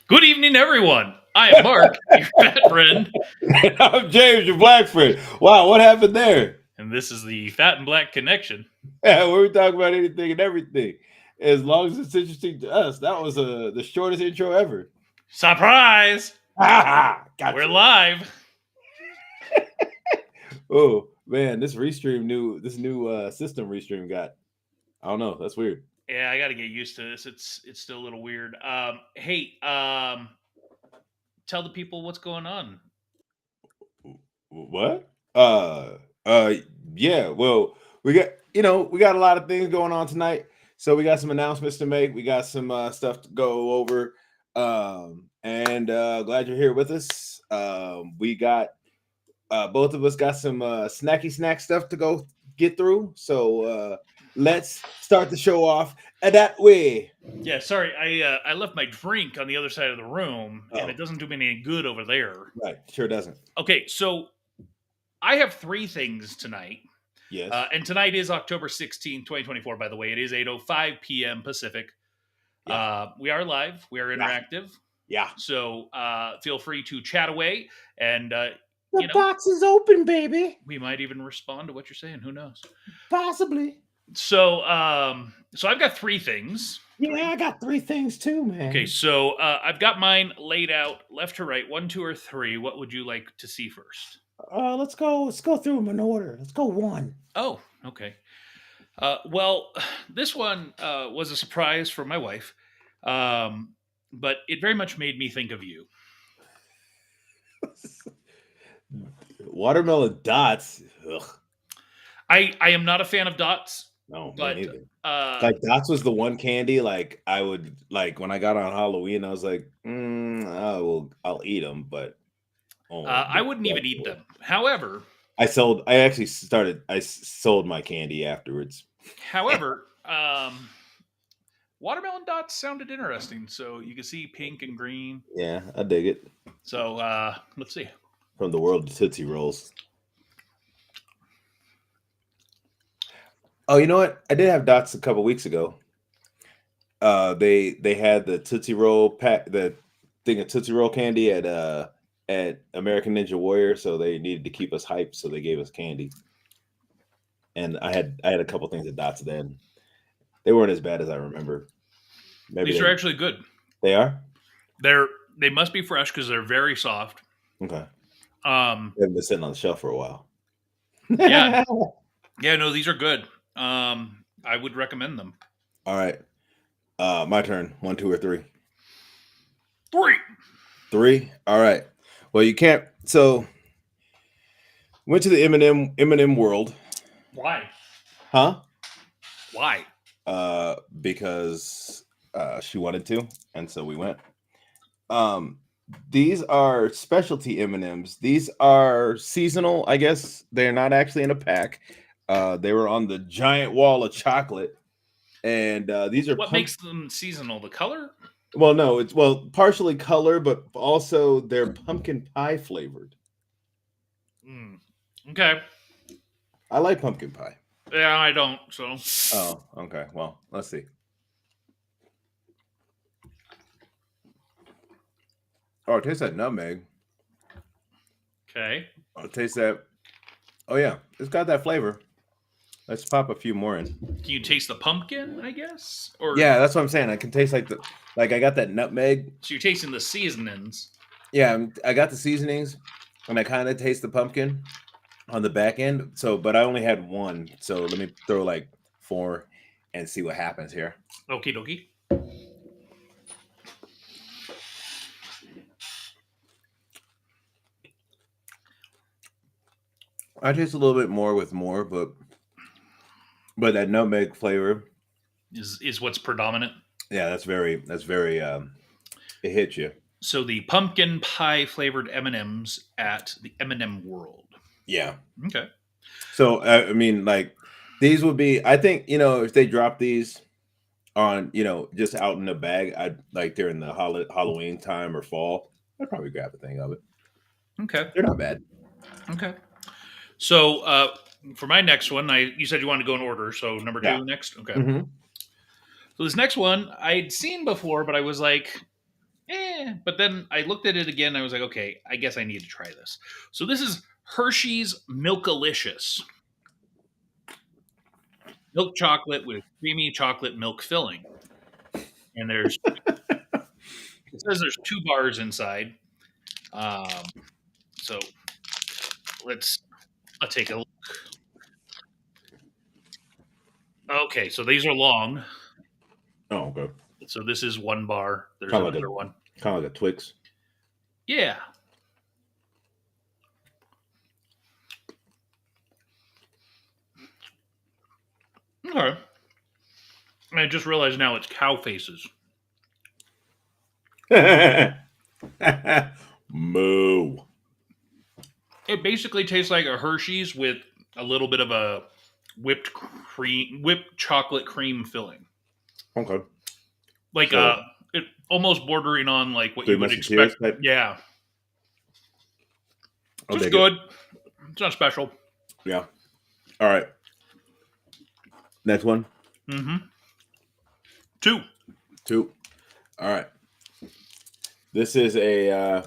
Good evening, everyone. I am Mark, your fat friend, I'm James, your black friend. Wow, what happened there? and this is the Fat and Black Connection. Yeah, where we talk about anything and everything, as long as it's interesting to us. That was the shortest intro ever. Surprise! Gotcha. We're live. Oh man, this new system Restream got. I don't know. That's weird. Yeah, I got to get used to this. It's still a little weird. Hey, tell the people what's going on. What? Uh, yeah. Well, we got a lot of things going on tonight. So we got some announcements to make. We got some stuff to go over. And glad you're here with us. We got both of us got some snacky snack stuff to go get through. So let's start the show off that way. Yeah, sorry, I left my drink on the other side of the room, and it doesn't do me any good over there. Right, sure doesn't. Okay, so I have 3 things tonight. Yes. And tonight is October 16th, 2024, by the way. It is 8:05 p.m. Pacific. Yeah. We are live. We are interactive. Yeah. So feel free to chat away. And, the box is open, baby. We might even respond to what you're saying. Who knows? Possibly. So I've got 3 things. Yeah, I got 3 things too, man. Okay, so I've got mine laid out left to right, 1, 2, or 3. What would you like to see first? Let's go through them in order. Let's go 1. Oh, okay. Well, this one was a surprise for my wife, but it very much made me think of you. Watermelon dots. Ugh. I am not a fan of dots. No, but me neither. Like dots was the one candy like I would like when I got on Halloween. I was like, I'll eat them, but I wouldn't even eat them. However, I sold my candy afterwards. However, watermelon dots sounded interesting. So you can see pink and green. Yeah, I dig it. So let's see. From the world of Tootsie Rolls. Oh, you know what? I did have dots a couple weeks ago. They had the Tootsie Roll pack, the thing of Tootsie Roll candy at American Ninja Warrior, so they needed to keep us hyped, so they gave us candy. And I had a couple things at dots then. They weren't as bad as I remember. These are actually good. They are? They must be fresh because they're very soft. Okay. Um, They've been sitting on the shelf for a while. yeah, yeah, no, these are good. I would recommend them. All right. My turn. 1, 2, or 3. 3. 3. All right. Well, you can't. So went to the M&M world, Why? huh? Why? Because she wanted to, and so we went. Um, these are specialty M&Ms. These are seasonal, I guess. They're not actually in a pack. They were on the giant wall of chocolate, and these are What makes them seasonal? The color? well, no, it's partially color, but also they're pumpkin pie flavored. Mm. Okay. I like pumpkin pie. Yeah, I don't. So Oh, okay. Well, let's see. Oh, it tastes like nutmeg. okay. Oh, taste that. Oh yeah, it's got that flavor. Let's pop a few more in. Can you taste the pumpkin? I guess, or Yeah, that's what I'm saying. I can taste like I got that nutmeg. so you're tasting the seasonings. Yeah, I got the seasonings, and I kind of taste the pumpkin on the back end. So, but I only had one. So let me throw like 4 and see what happens here. Okie dokie. I taste a little bit more with more, but that nutmeg flavor, Is what's predominant. yeah, that's very it hits you. So the pumpkin pie flavored M&Ms at the M&M World. Yeah. Okay. So I mean, like these would be. I think if they drop these on just out in the bag, I'd like during the Halloween time or fall, I'd probably grab a thing of it. Okay. They're not bad. Okay. So for my next one, you said you wanted to go in order. So number Yeah. 2 next. Okay. Mm-hmm. So this next one I'd seen before, but I was like, But then I looked at it again. And I was like, okay, I guess I need to try this. So this is Hershey's Milkalicious. Milk chocolate with creamy chocolate milk filling. And it says there's 2 bars inside. So I'll take a look. Okay, so these are long. Oh, okay. So this is 1 bar. There's Kind of like another one. kind of like a Twix. Yeah. Okay. I just realized now it's cow faces. Moo. It basically tastes like a Hershey's with a little bit of a whipped chocolate cream filling. Okay. Like So it almost bordering on like what Three you would Musketeers expect. type? Yeah. I'll Just take it. good. It's not special. Yeah. All right. Next one. Mm-hmm. 2. 2. All right. This is a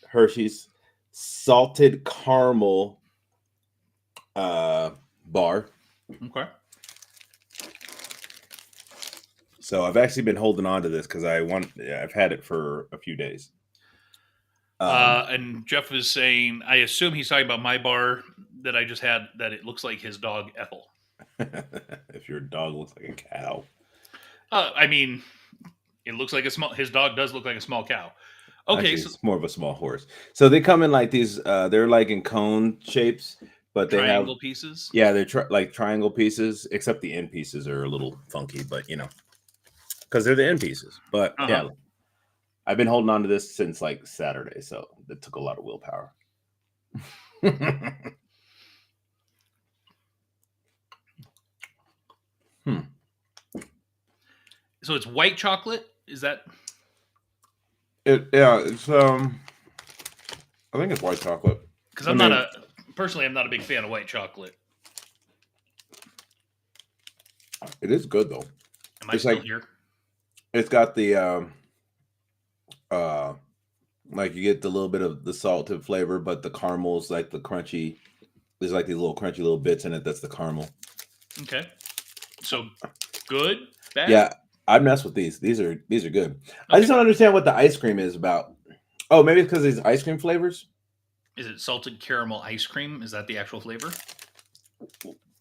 Hershey's salted caramel bar. Okay. So I've actually been holding on to this because I've had it for a few days. And Jeff is saying, I assume he's talking about my bar that I just had, that it looks like his dog Ethel. If your dog looks like a cow. I mean, it looks like his dog does look like a small cow. Okay, Actually, so it's more of a small horse. So they come in like these. They're like in cone shapes, but they have triangle pieces. yeah, they're like triangle pieces. Except the end pieces are a little funky, but because they're the end pieces. But yeah, I've been holding on to this since like Saturday, so it took a lot of willpower. So it's white chocolate. Is that? It's I think it's white chocolate. Because I'm not a big fan of white chocolate. It is good though. Am I still here? It's got the like you get the little bit of the salted flavor, but the caramel's like the crunchy. There's like these little crunchy little bits in it. That's the caramel. Okay. So good, bad? Yeah, I mess with these. These are good. Okay. I just don't understand what the ice cream is about. Oh, maybe it's because these ice cream flavors. Is it salted caramel ice cream? Is that the actual flavor?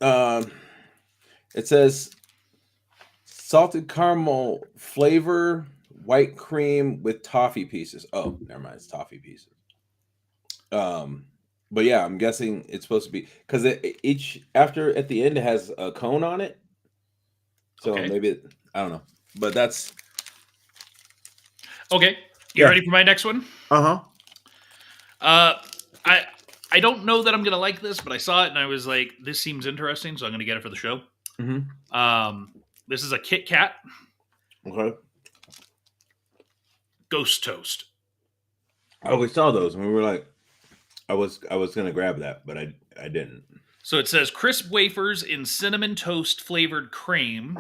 Um, it says salted caramel flavor, white cream with toffee pieces. Oh, never mind, it's toffee pieces. Um, but yeah, I'm guessing it's supposed to be because each after at the end it has a cone on it. So Okay. maybe I don't know, but that's Okay. You yeah. ready for my next one? Uh Uh, I I don't know that I'm gonna like this, but I saw it and I was like, this seems interesting, so I'm gonna get it for the show. huh. Hmm. This is a Kit Kat Okay. Ghost Toast. Oh, we saw those and we were like, I was gonna grab that, but I didn't. So it says crisp wafers in cinnamon toast flavored cream.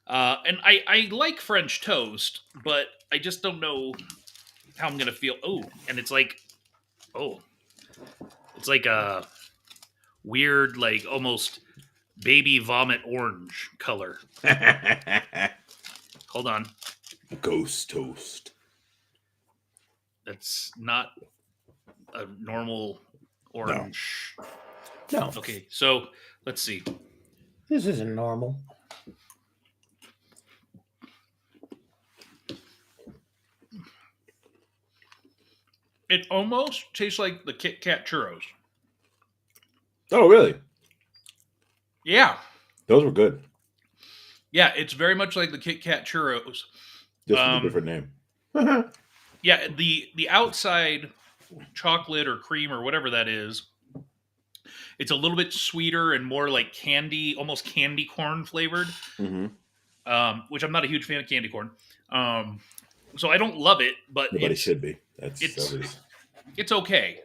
And I like French toast, but I just don't know how I'm gonna feel. Oh, and oh, it's like a weird, like almost baby vomit orange color. Hold on, Ghost toast. that's not a normal orange. No. Okay, so let's see. This isn't normal. It almost tastes like the Kit Kat churros. Oh, really? Yeah, Those were good. yeah, it's very much like the Kit Kat churros. Just with a different name. Yeah, the outside chocolate or cream or whatever that is, it's a little bit sweeter and more like candy, almost candy corn flavored. Hmm. Which I'm not a huge fan of candy corn. So I don't love it, but Nobody should be. That's it's that is. it's okay.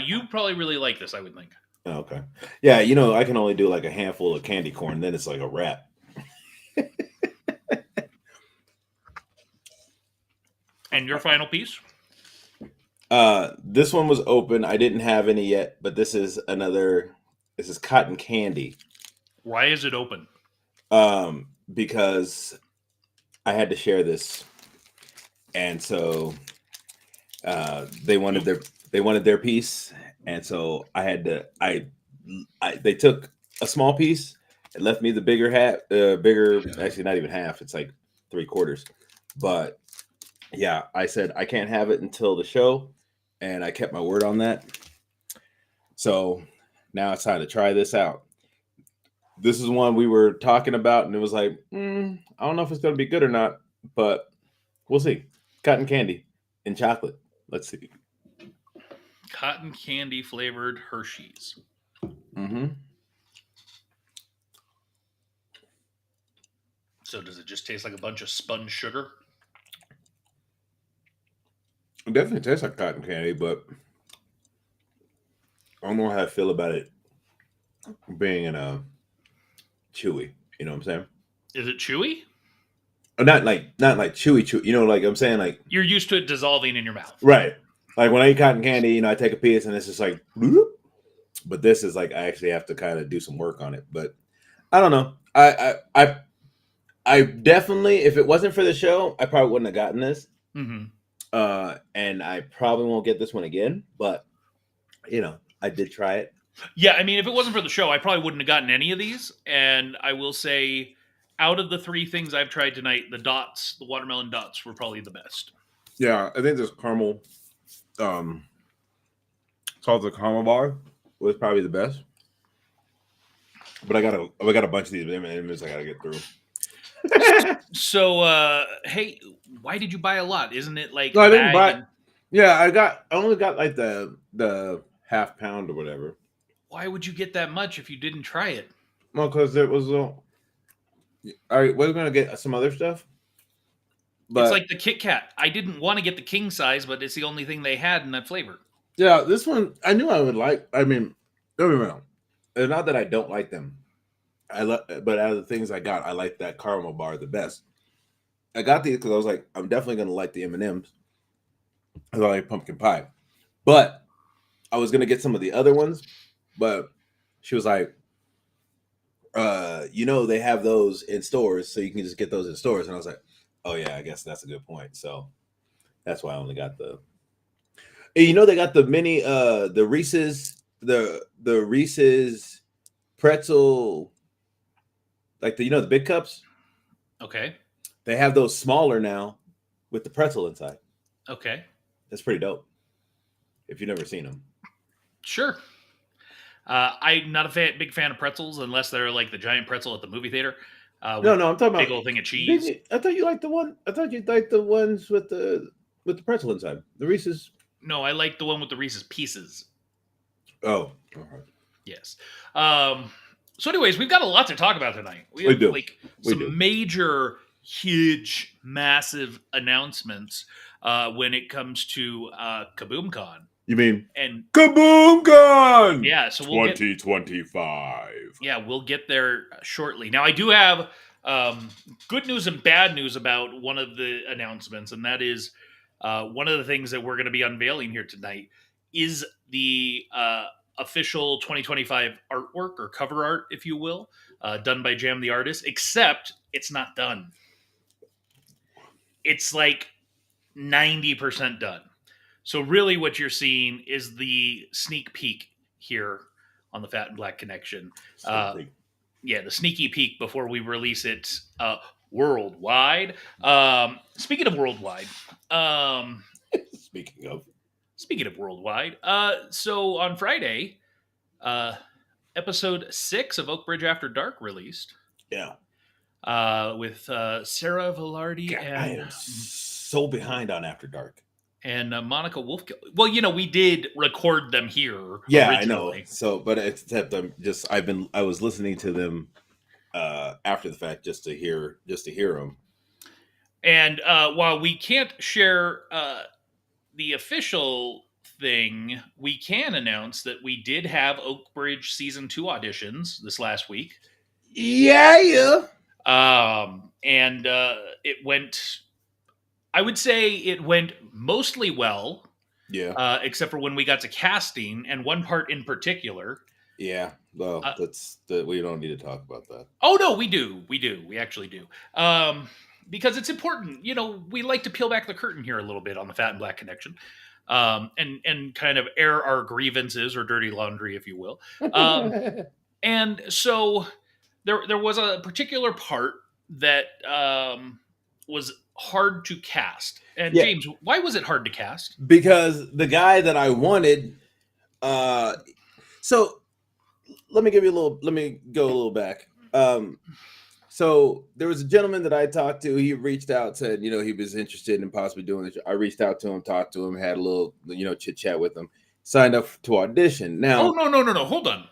You probably really like this, I would think. Oh, okay. Yeah, I can only do like a handful of candy corn, then it's like a wrap. And your final piece? This one was open. I didn't have any yet, but this is cotton candy. Why is it open? Because I had to share this, and so they wanted their piece, and so I had to. They took a small piece and left me the bigger bigger. Actually, not even half. It's like 3/4. But yeah, I said I can't have it until the show, and I kept my word on that. So now it's time to try this out. This is one we were talking about, and it was like, I don't know if it's going to be good or not, but we'll see. Cotton candy and chocolate. Let's see. Cotton candy flavored Hershey's. Mm-hmm. So does it just taste like a bunch of spun sugar? It definitely tastes like cotton candy, but I don't know how I feel about it being in a chewy. You know what I'm saying? Is it chewy? Not like chewy. You know, like I'm saying, like You're used to it dissolving in your mouth. right. Like when I eat cotton candy, I take a piece and it's just like, bloop. But this is like I actually have to kind of do some work on it. But I don't know. I definitely, if it wasn't for the show, I probably wouldn't have gotten this. Mm-hmm. And I probably won't get this one again. But I did try it. Yeah, I mean, if it wasn't for the show, I probably wouldn't have gotten any of these. And I will say, out of the three things I've tried tonight, the watermelon dots, were probably the best. Yeah, I think this caramel, salted caramel bar was probably the best. But I got a bunch of these M&Ms I gotta get through. So, hey, why did you buy a lot? Isn't it like No, a I didn't bag buy. and- Yeah, I only got like the half pound or whatever. Why would you get that much if you didn't try it? Well, because it was. All right, we're gonna get some other stuff. But It's like the Kit Kat. I didn't want to get the king size, but it's the only thing they had in that flavor. yeah, this one I knew I would like. I mean, don't get me wrong. It's not that I don't like them. But out of the things I got, I like that caramel bar the best. I got these because I was like, I'm definitely gonna like the M&Ms. I like pumpkin pie, but I was gonna get some of the other ones. But she was like, they have those in stores, so you can just get those in stores. And I was like, oh yeah, I guess that's a good point. So that's why I only got And you know they got the mini the Reese's the Reese's pretzel, like the big cups. Okay. They have those smaller now with the pretzel inside. Okay. That's pretty dope. If you've never seen them. Sure. I'm not a big fan of pretzels unless they're like the giant pretzel at the movie theater No, with no, I'm talking big about. old thing of Didn't cheese. you, I thought you liked the one. I thought you liked the ones with the pretzel inside. The Reese's. No, I like the one with the Reese's Pieces. Oh, okay. Yes. Um, so, anyways, we've got a lot to talk about tonight. We We have do. like We some do. major, huge, massive announcements when it comes to Kaboom-Con. You mean And Kaboom-Con yeah, so we'll get 2025? we'll get there shortly. Now, I do have good news and bad news about one of the announcements, and that is one of the things that we're going to be unveiling here tonight is the official 2025 artwork or cover art, if you will, done by Jam the Artist, except it's not done. It's like 90% done. So, really, what you're seeing is the sneak peek here on the Fat and Black Connection. Yeah, the sneaky peek before we release it worldwide. Speaking of worldwide, um, Speaking of, so on Friday, uh, episode 6 of Oak Bridge After Dark released yeah, with Sarah Velarde God, I am so behind on After Dark. and Monica Wolf. Well, we did record them here Yeah, originally. I know. So, but except I was listening to them after the fact just to hear them. And while we can't share the official thing, we can announce that we did have Oak Bridge season 2 auditions this last week. Yeah. And it went. I would say it went mostly well. Yeah. Except for when we got to casting, and one part in particular. Yeah. Well, we don't need to talk about that. Oh no, we do. We actually do. Because it's important. We like to peel back the curtain here a little bit on the Fat and Black Connection. And kind of air our grievances or dirty laundry, if you will. And so there was a particular part that was hard to cast. And Yeah. James, why was it hard to cast? Because the guy that I wanted, so let me go a little back. So there was a gentleman that I talked to. He reached out, said, he was interested in possibly doing this. I reached out to him, talked to him, had a little, chit chat with him, signed up to audition. Now, oh no, hold on.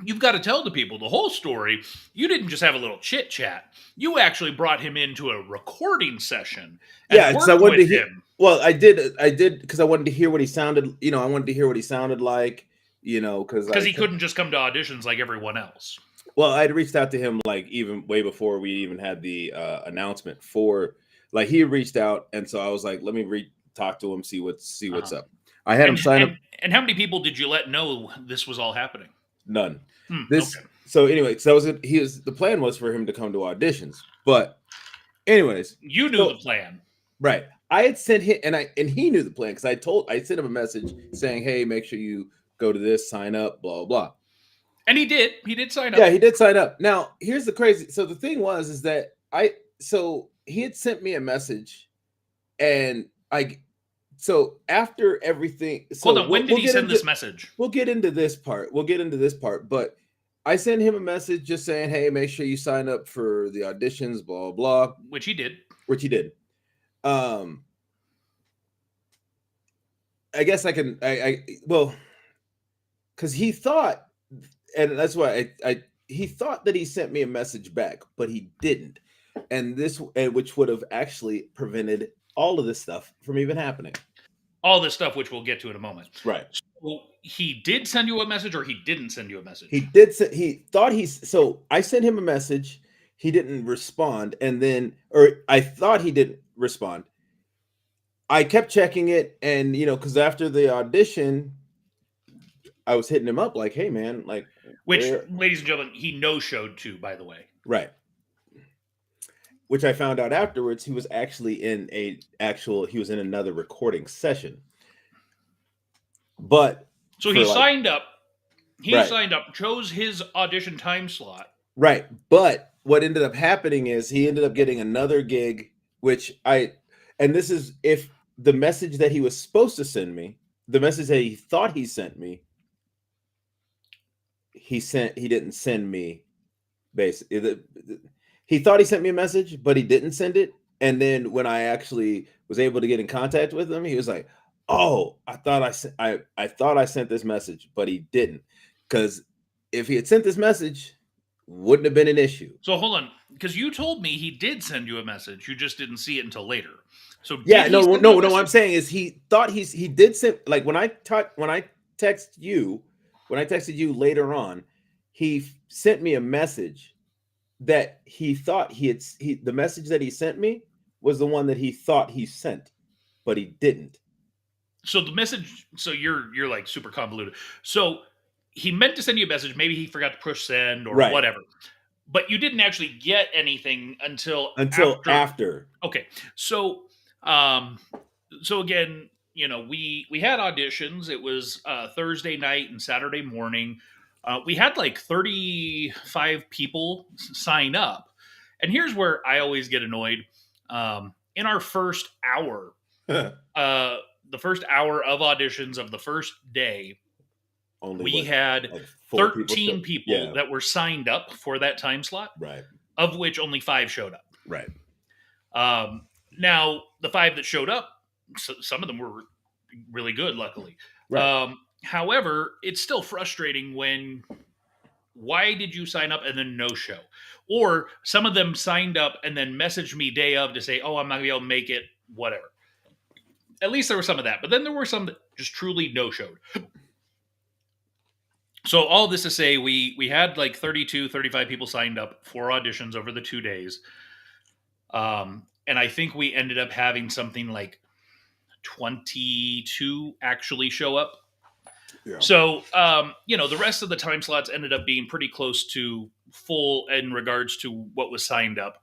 You've got to tell the people the whole story. You didn't just have a little chit chat. You actually brought him into a recording session. And because I wanted to hear. Him. Well, I did because I wanted to hear what he sounded. I wanted to hear what he sounded like. Because he couldn't just come to auditions like everyone else. Well, I'd reached out to him like even way before we even had the announcement for. Like he reached out, and so I was like, "Let me talk to him, see what's up." I had him sign up. And how many people did you let know this was all happening? None. Okay. So anyway, so the plan was for him to come to auditions, but anyways, you knew the plan, right? I had sent him, and he knew the plan because I sent him a message saying, "Hey, make sure you go to this, sign up, blah blah." And he did. He did sign up. Yeah, he did sign up. Now, here's the crazy. So the thing is that he had sent me a message, and so after everything. So hold on. When did he send this message? We'll get into this part. But I sent him a message just saying, "Hey, make sure you sign up for the auditions, blah blah." Which he did. I guess I can. Because he thought, and that's why he thought that he sent me a message back, but he didn't, which would have actually prevented all of this stuff from even happening. All this stuff, which we'll get to in a moment. Right. So he did send you a message, or he didn't send you a message? He did. So I sent him a message. He didn't respond, or I thought he didn't respond. I kept checking it, and because after the audition, I was hitting him up like, "Hey, man, like." Which, ladies and gentlemen, he no-showed to, by the way. Right. Which I found out afterwards, he was actually he was in another recording session. But So for he like signed up. He right, signed up, chose his audition time slot. right. But what ended up happening is he ended up getting another gig, and this is if the message that he was supposed to send me, the message that he thought he sent me, he didn't send me. Basically, he thought he sent me a message, but he didn't send it. And then when I actually was able to get in contact with him, he was like, "Oh, I thought I thought I sent this message, but he didn't." Because if he had sent this message, wouldn't have been an issue. So hold on, because you told me he did send you a message. You just didn't see it until later. So Yeah, did he send you a no. What I'm message? saying is he thought he did send, like when I text you when I texted you later on, he sent me a message that he thought the message that he sent me was the one that he thought he sent, but he didn't. So the message. So you're like super convoluted. So he meant to send you a message. Maybe he forgot to push send or Right. whatever. But you didn't actually get anything until Until after. after. Okay. Um, so again, we had auditions. It was Thursday night and Saturday morning. We had like 35 people sign up, and here's where I always get annoyed. In our first hour, uh, the first hour of auditions of the first day, Only we what, had like 4 people 13 show? people Yeah. that were signed up for that time slot, Right. of which only 5 showed up. Right. Now, the 5 that showed up, some of them were really good, luckily. Right. However, it's still frustrating when why did you sign up and then no show? Or some of them signed up and then messaged me day of to say, oh, I'm not gonna be able to make it, whatever. At least there was some of that. But then there were some that just truly no showed. So all this to say, we had like 32, 35 people signed up for auditions over the 2 days. And I think we ended up having something like 22 actually show up. Yeah. So, the rest of the time slots ended up being pretty close to full in regards to what was signed up.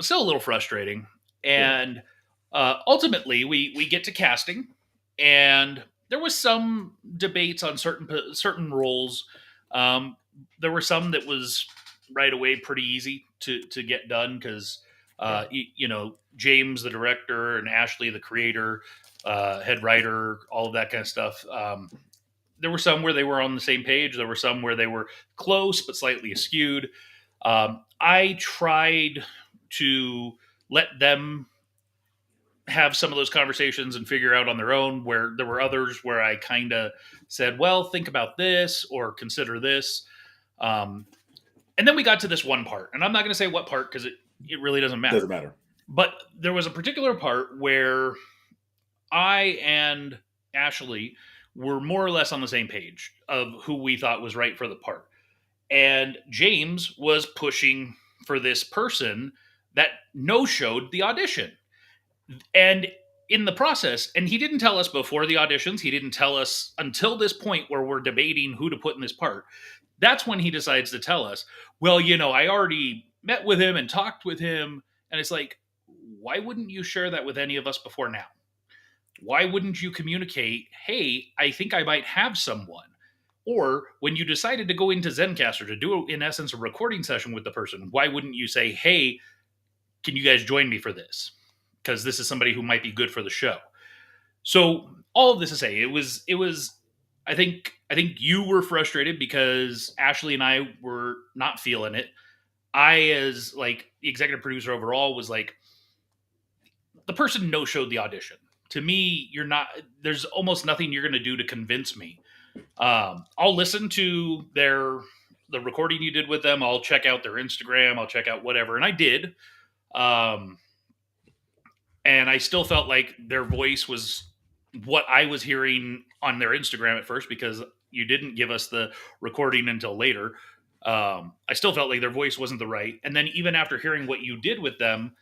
Still a little frustrating. And ultimately, we get to casting, and there was some debates on certain roles. There were some that was right away pretty easy to get done because James the director and Ashley the creator, head writer, all of that kind of stuff. There were some where they were on the same page. There were some where they were close but slightly askewed. I tried to let them have some of those conversations and figure out on their own, where there were others where I kind of said, well, think about this or consider this. And then we got to this one part, and I'm not going to say what part because it really doesn't matter. Doesn't matter. But there was a particular part where I and Ashley were more or less on the same page of who we thought was right for the part. And James was pushing for this person that no showed the audition. And in the process, and he didn't tell us before the auditions, he didn't tell us until this point where we're debating who to put in this part. That's when he decides to tell us, well, I already met with him and talked with him. And it's like, why wouldn't you share that with any of us before now? Why wouldn't you communicate, hey, I think I might have someone? Or when you decided to go into Zencaster to do, in essence, a recording session with the person, why wouldn't you say, hey, can you guys join me for this? Because this is somebody who might be good for the show. So all of this to say, it was. I think you were frustrated because Ashley and I were not feeling it. I, as like the executive producer overall, was like, the person no showed the audition. To me, you're not. There's almost nothing you're going to do to convince me. I'll listen to the recording you did with them. I'll check out their Instagram. I'll check out whatever, and I did. And I still felt like their voice was what I was hearing on their Instagram at first because you didn't give us the recording until later. I still felt like their voice wasn't the right. And then even after hearing what you did with them,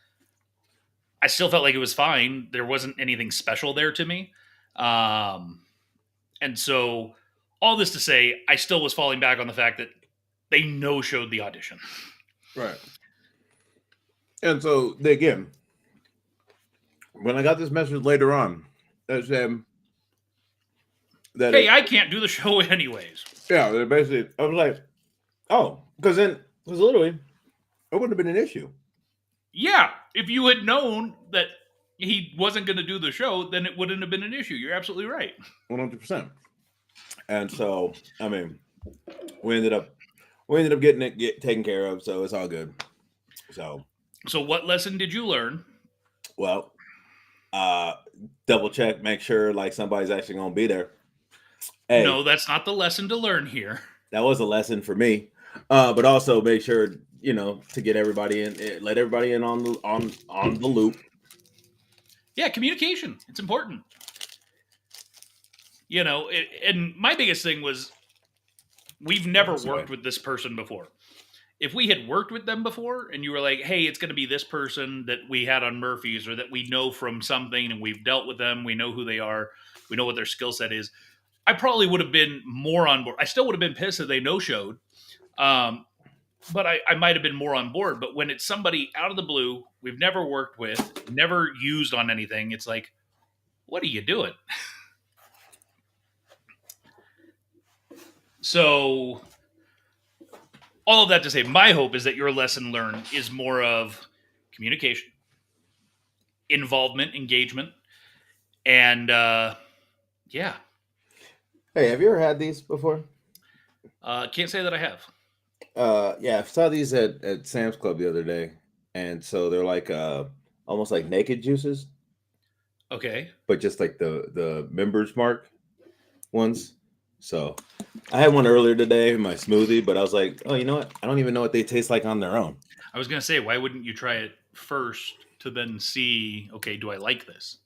I still felt like it was fine. There wasn't anything special there to me. And so all this to say, I still was falling back on the fact that they no showed the audition. Right. And so again, when I got this message later on, that said, that Hey, it, I can't do the show anyways. yeah, that basically, I was like, oh, because literally, it wouldn't have been an issue. Yeah, if you had known that he wasn't going to do the show, then it wouldn't have been an issue. You're absolutely right. 100%. And so, I mean, we ended up getting it taken care of, so it's all good. So, So, what lesson did you learn? well, uh, double check, make sure like somebody's actually gonna be there. No, Hey, that's not the lesson to learn here. that was a lesson for me. But also make sure to get everybody in, let everybody in on the loop. Yeah, communication. It's important. And my biggest thing was we've never Sorry. worked with this person before. If we had worked with them before and you were like, hey, it's going to be this person that we had on Murphy's or that we know from something and we've dealt with them, we know who they are, we know what their skill set is, I probably would have been more on board. I still would have been pissed if they no showed, but I might have been more on board. But when it's somebody out of the blue, we've never worked with, never used on anything, it's like, what are you doing? So all of that to say, my hope is that your lesson learned is more of communication, involvement, engagement, and yeah, Hey, have you ever had these before? can't say that I have. Yeah, I saw these at Sam's Club the other day, and so they're like almost like naked juices, Okay, but just like the members mark ones. So I had one earlier today in my smoothie, but I was like, oh, you know what? I don't even know what they taste like on their own. I was gonna say, why wouldn't you try it first to then see? Okay, do I like this?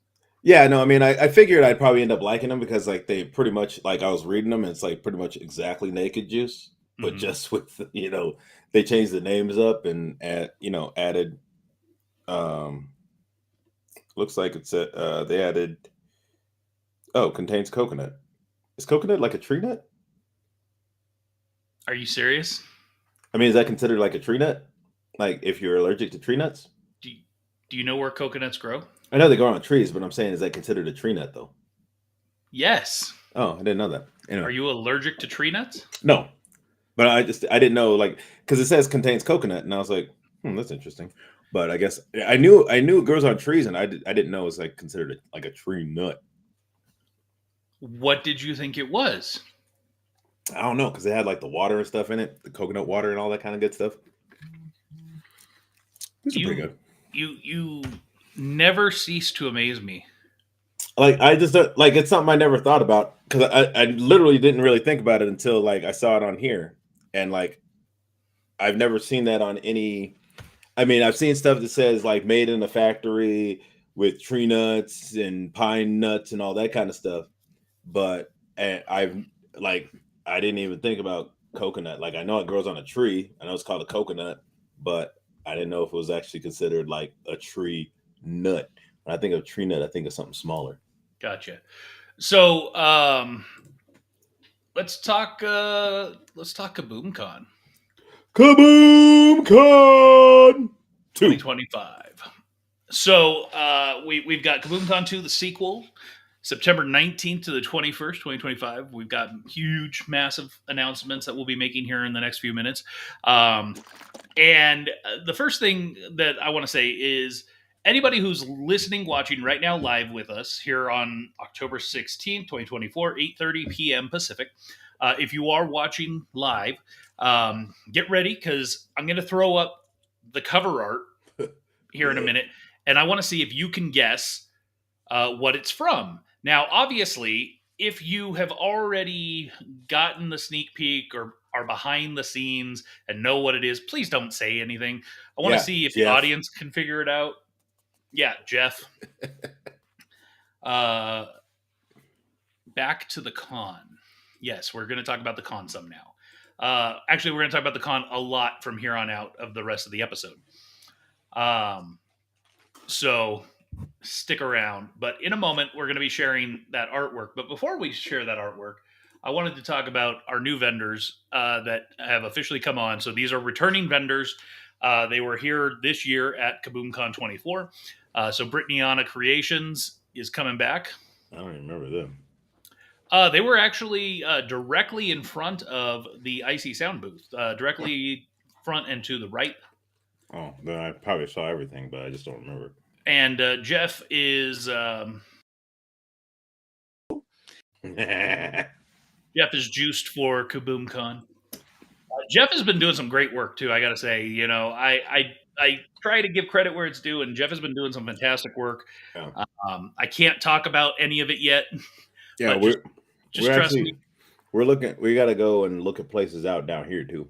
Yeah, no, I mean, I figured I'd probably end up liking them because like they pretty much like I was reading them, and it's like pretty much exactly naked juice, but Mm-hmm. just with they changed the names up and added um looks like they added contains coconut. Is coconut like a tree nut? Are you serious? I mean, is that considered like a tree nut? Like if you're allergic to tree nuts? Do you, do you know where coconuts grow? I know they grow on trees, but I'm saying is that considered a tree nut though? Yes. Oh, I didn't know that. Are Anyway, you allergic to tree nuts? no, but I didn't know like because it says contains coconut, and I was like, that's interesting. But I guess I knew it grows on trees, and I didn't know it was like considered like a tree nut. What did you think it was? I don't know because it had like the water and stuff in it, the coconut water and all that kind of good stuff. These are pretty You good. you never cease to amaze me. Like I just like it's something I never thought about because I literally didn't really think about it until like I saw it on here, and like I've never seen that on any. I mean, I've seen stuff that says like made in a factory with tree nuts and pine nuts and all that kind of stuff, but I've like I didn't even think about coconut. Like I know it grows on a tree. I know it's called a coconut, but I didn't know if it was actually considered like a tree nut. When I think of tree nut, I think of something smaller. Gotcha. So let's talk Kaboom-Con Kaboom-Con 2. 2025. So we've got Kaboom-Con 2, the sequel, September 19th to the 21st, 2025. We've got huge, massive announcements that we'll be making here in the next few minutes. And the first thing that I want to say is anybody who's listening, watching right now live with us here on October 16th, 2024, 8:30 p.m. Pacific. If you are watching live, get ready because I'm going to throw up the cover art here in a Yeah. minute, and I want to see if you can guess what it's from. Now, obviously, if you have already gotten the sneak peek or are behind the scenes and know what it is, please don't say anything. I want to Yeah, see if the Jeff. audience can figure it out. Yeah, Jeff. Uh, back to the con. Yes, we're going to talk about the con some now. Actually, we're going to talk about the con a lot from here on out of the rest of the episode. So stick around. But in a moment, we're going to be sharing that artwork. But before we share that artwork, I wanted to talk about our new vendors that have officially come on. So these are returning vendors. They were here this year at Kaboom-Con 24. So Brittanyana Creations is coming back. I don't even remember them. They were actually directly in front of the Icy Sound booth, directly front and to the right. Oh, then I probably saw everything, but I just don't remember. And Jeff is juiced for Kaboom-Con. Jeff has been doing some great work too. I got to say, I try to give credit where it's due, and Jeff has been doing some fantastic work. Yeah. I can't talk about any of it yet, Yeah, but just we're trust me. actually we're looking. We got to go and look at places out down here too.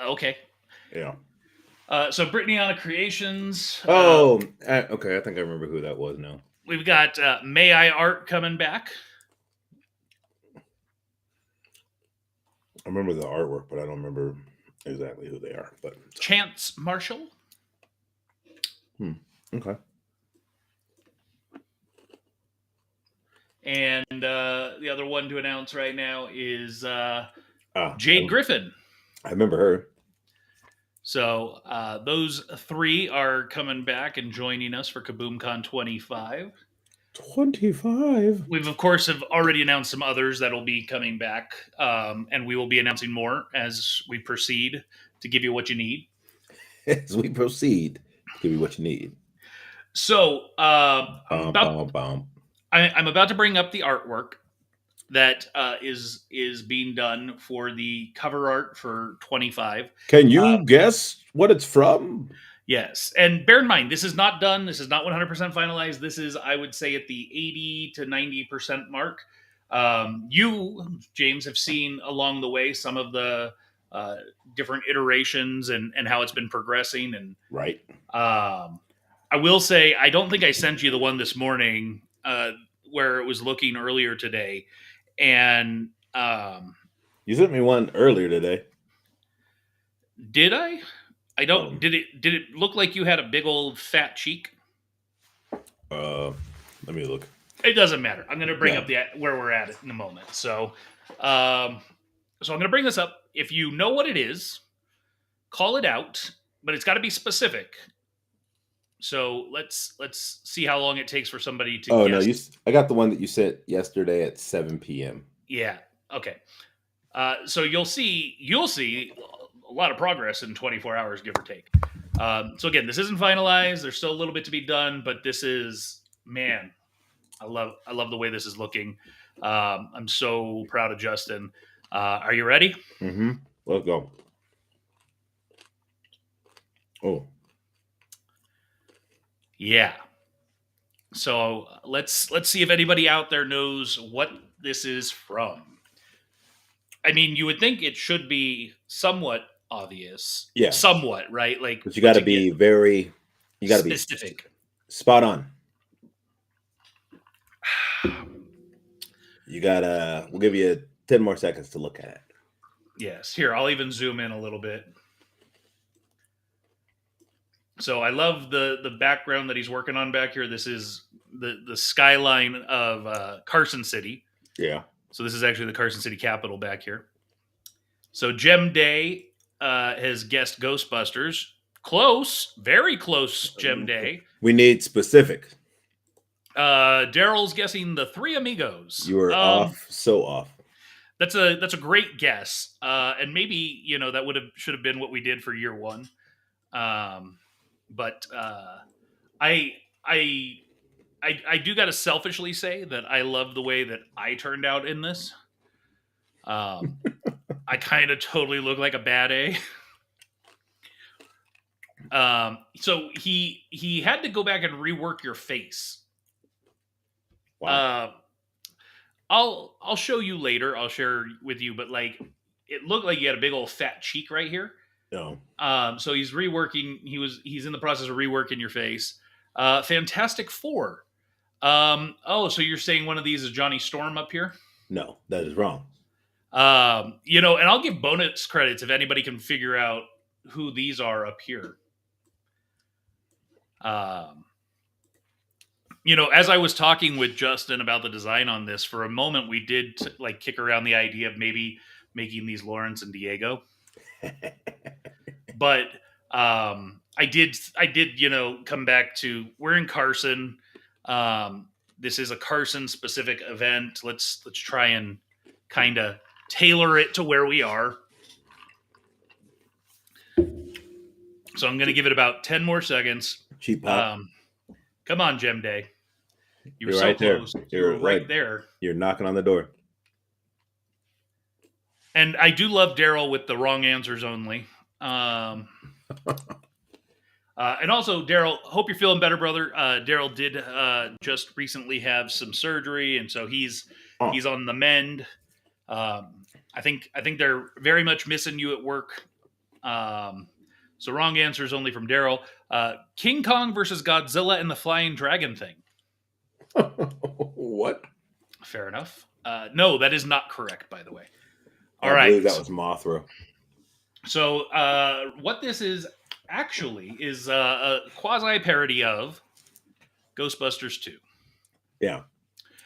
Okay. Yeah. So Brittanyana Creations. Okay. I think I remember who that was now. We've got May I Art coming back. I remember the artwork, but I don't remember exactly who they are. But Chance Marshall. okay. And the other one to announce right now is Jade I Griffin. remember her. So those three are coming back and joining us for Kaboom-Con 25. 25. We've, of course, have already announced some others that'll be coming back, and we will be announcing more as we proceed to give you what you need. As we proceed, give you what you need. So I'm about to bring up the artwork that is being done for the cover art for 25. Can you guess what it's from? Yes, and bear in mind, this is not done. This is not 100% finalized. This is, I would say, at the 80 to 90% mark. You, James, have seen along the way some of the different iterations and how it's been progressing. And Right. I will say, I don't think I sent you the one this morning where it was looking earlier today. And You sent me one earlier today. did I? I don't. Did it look like you had a big old fat cheek? Let me look. It doesn't matter. I'm going to bring up where we're at in a moment. So, I'm going to bring this up. If you know what it is, call it out, but it's got to be specific. So let's see how long it takes for somebody to. Oh guess. no, I got the one that you sent yesterday at 7 p.m. Yeah. Okay. So you'll see a lot of progress in 24 hours, give or take. So again, this isn't finalized. There's still a little bit to be done, but this is, man, I love the way this is looking. I'm so proud of Justin. Are you ready? Mm-hmm. Let's go. Oh. Yeah. So let's see if anybody out there knows what this is from. I mean, you would think it should be somewhat obvious. Yeah. Somewhat, right? Like, but you got to be you got to be specific. Spot on. You gotta. We'll give you 10 more seconds to look at it. Yes. Here, I'll even zoom in a little bit. So I love the background that he's working on back here. This is the skyline of Carson City. Yeah. So this is actually the Carson City Capitol back here. So Gem Day has guessed Ghostbusters. Close, very close, Gem Day. We need specific. Daryl's guessing the Three Amigos. You were off, so off. That's a great guess, and maybe that should have been what we did for year one. But I do got to selfishly say that I love the way that I turned out in this. I kind of totally look like a bad A. So he had to go back and rework your face. Wow. I'll show you later. I'll share with you, but like it looked like you had a big old fat cheek right here. No. So he's reworking. He's in the process of reworking your face. Fantastic Four. So you're saying one of these is Johnny Storm up here? No, that is wrong. And I'll give bonus credits if anybody can figure out who these are up here. As I was talking with Justin about the design on this, for a moment we did kick around the idea of maybe making these Lawrence and Diego. But I did come back to, we're in Carson. this is a Carson specific event. Let's try and kind of tailor it to where we are. So I'm going to give it about 10 more seconds. Cheap pop. Come on, Gem Day. You were You're so right there. close. You were right there. You're knocking on the door. And I do love Daryl with the wrong answers only. And also, Daryl, hope you're feeling better, brother. Daryl did just recently have some surgery, and so he's on the mend. I think they're very much missing you at work. So wrong answers only from Daryl. King Kong versus Godzilla and the Flying Dragon thing. What? Fair enough. No, that is not correct, by the way. All I right. believe that was Mothra. So what this is actually is a quasi parody of Ghostbusters 2. Yeah.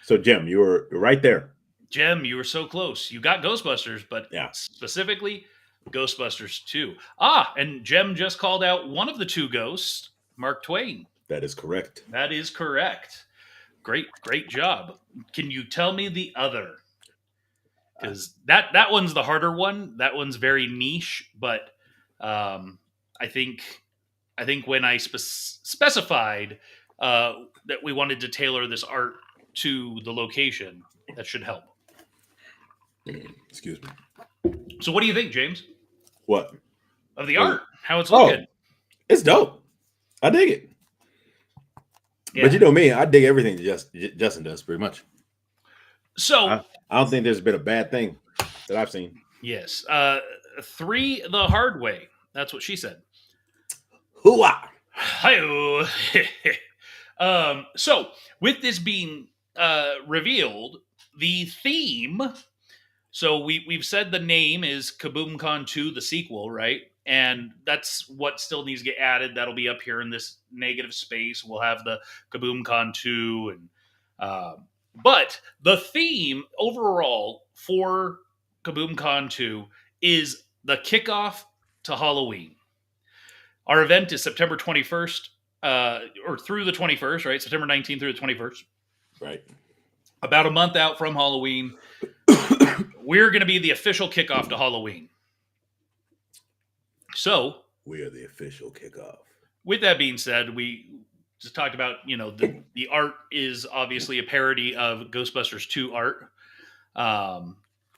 So Jim, you were right there. Jem, you were so close. You got Ghostbusters, but specifically Ghostbusters 2. And Jem just called out one of the two ghosts, Mark Twain. That is correct. That is correct. Great job. Can you tell me the other? Because that one's the harder one. That one's very niche, but I think when I specified that we wanted to tailor this art to the location, that should help. Excuse me. So what do you think, James? What? Of the art? How it's looking? It's dope. I dig it. Yeah. But you know me, I dig everything Justin does pretty much. So I don't think there's been a bad thing that I've seen. Yes. 3 the hard way. That's what she said. Hooah! Hi-oh. So with this being revealed, the theme. So we've said the name is Kaboom-Con 2, the sequel, right? And that's what still needs to get added. That'll be up here in this negative space. We'll have the Kaboom-Con 2, and but the theme overall for Kaboom-Con 2 is the kickoff to Halloween. Our event is September 21st, or through the 21st, right? September 19th through the 21st. Right. About a month out from Halloween. We're going to be the official kickoff to Halloween. So, we are the official kickoff. With that being said, we just talked about, the art is obviously a parody of Ghostbusters 2 art,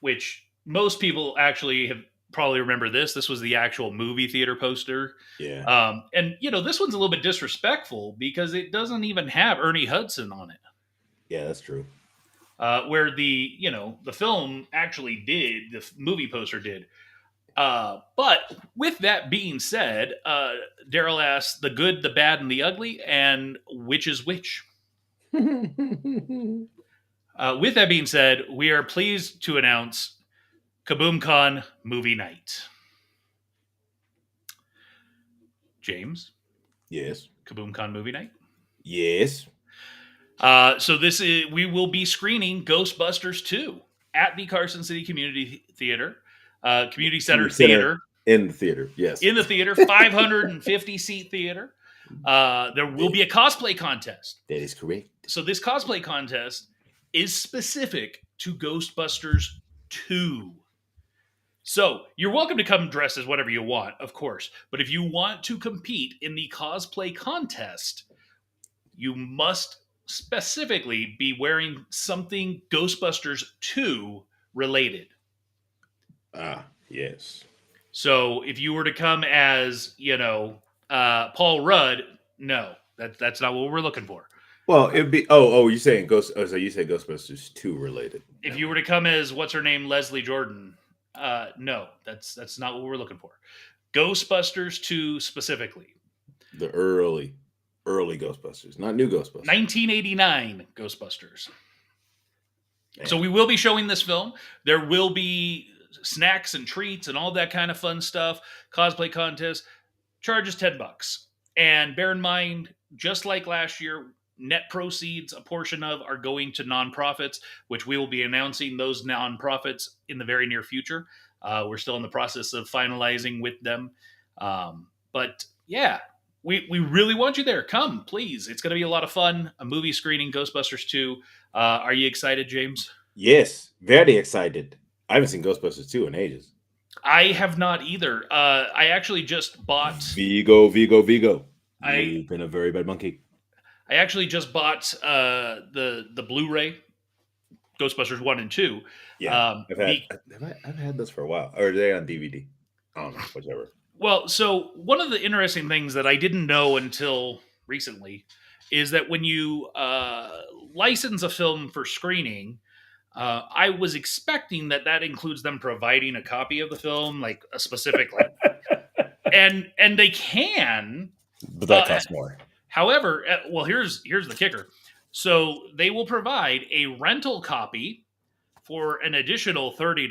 which most people actually have probably remember this. This was the actual movie theater poster. Yeah. And, this one's a little bit disrespectful because it doesn't even have Ernie Hudson on it. Yeah, that's true. Where the film actually did, the movie poster did. But with that being said, Daryl asked the good, the bad, and the ugly, and which is which. With that being said, we are pleased to announce Kaboom-Con movie night. James? Yes. Kaboom-Con movie night? Yes. So we will be screening Ghostbusters 2 at the Carson City Community Theater. Community Center Theater. In the theater, yes. In the theater, 550-seat theater. There will be a cosplay contest. That is correct. So this cosplay contest is specific to Ghostbusters 2. So you're welcome to come dressed as whatever you want, of course. But if you want to compete in the cosplay contest, you must specifically be wearing something Ghostbusters 2 related. Yes. So if you were to come as, Paul Rudd, no, that's not what we're looking for. Well, it'd be you saying so you say Ghostbusters 2 related. If you were to come as what's her name, Leslie Jordan, no, that's not what we're looking for. Ghostbusters 2 specifically. The early Ghostbusters, not new Ghostbusters. 1989 Ghostbusters. Man. So we will be showing this film. There will be snacks and treats and all that kind of fun stuff. Cosplay contest charges $10. And bear in mind, just like last year, net proceeds, a portion of, are going to nonprofits, which we will be announcing those nonprofits in the very near future. We're still in the process of finalizing with them. But yeah, we really want you there. Come, please. It's going to be a lot of fun. A movie screening, Ghostbusters 2. Are you excited, James? Yes, very excited. I haven't seen Ghostbusters 2 in ages. I have not either. I actually just bought. Vigo, Vigo, Vigo. I You've been a very bad monkey. I actually just bought the Blu-ray Ghostbusters 1 and 2. Yeah, Um, I've be, had this for a while. Or are they on DVD? I don't know, whichever. well, so one of the interesting things that I didn't know until recently is that when you license a film for screening, I was expecting that includes them providing a copy of the film, like a specific and they can. But Uh, that costs more. However, well, here's the kicker. So they will provide a rental copy for an additional $30.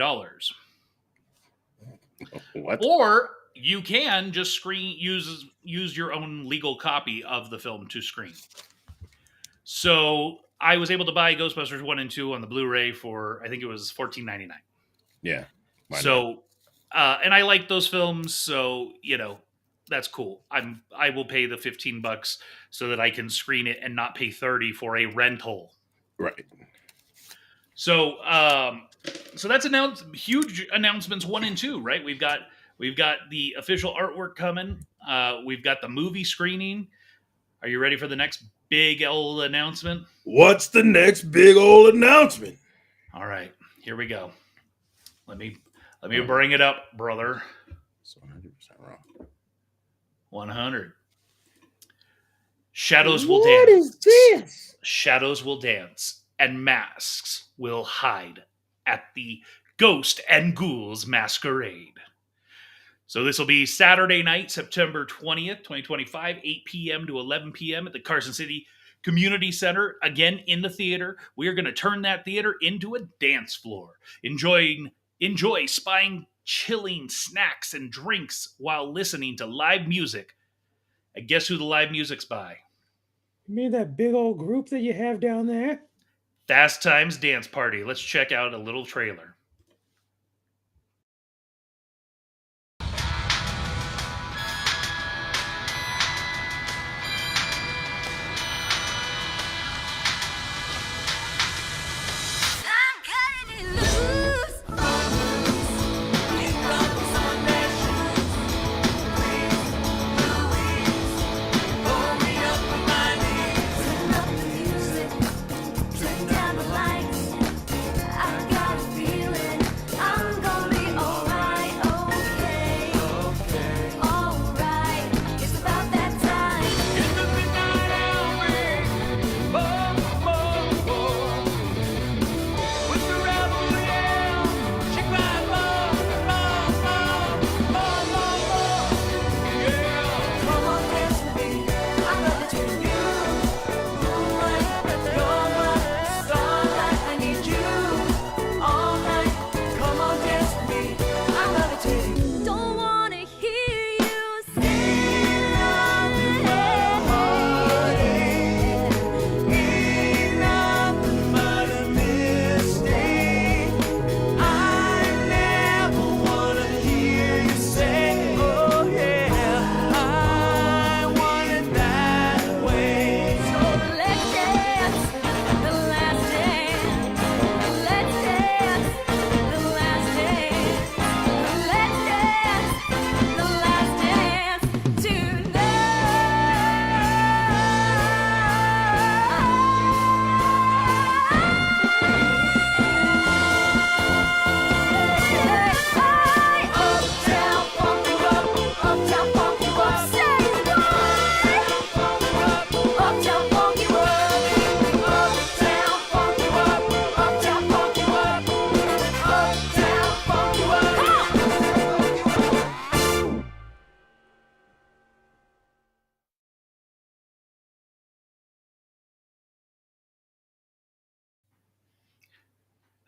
What? Or you can just use your own legal copy of the film to screen. So I was able to buy Ghostbusters 1 and 2 on the Blu-ray for, I think it was $14.99. Yeah. So and I like those films, so that's cool. I will pay the $15 so that I can screen it and not pay 30 for a rental. Right. So so that's huge announcements 1 and 2, right? We've got the official artwork coming. We've got the movie screening. Are you ready for the next big old announcement? What's the next big old announcement? All right, here we go. Let me bring it up, brother. It's 100% wrong. 100. Shadows will What dance. is this? Shadows will dance, and masks will hide at the Ghost and Ghouls Masquerade. So this will be Saturday night, September 20th, 2025, 8 p.m. to 11 p.m. at the Carson City Community Center. Again, in the theater. We are going to turn that theater into a dance floor. Enjoy spine-chilling snacks and drinks while listening to live music. And guess who the live music's by? You mean that big old group that you have down there? Fast Times Dance Party. Let's check out a little trailer.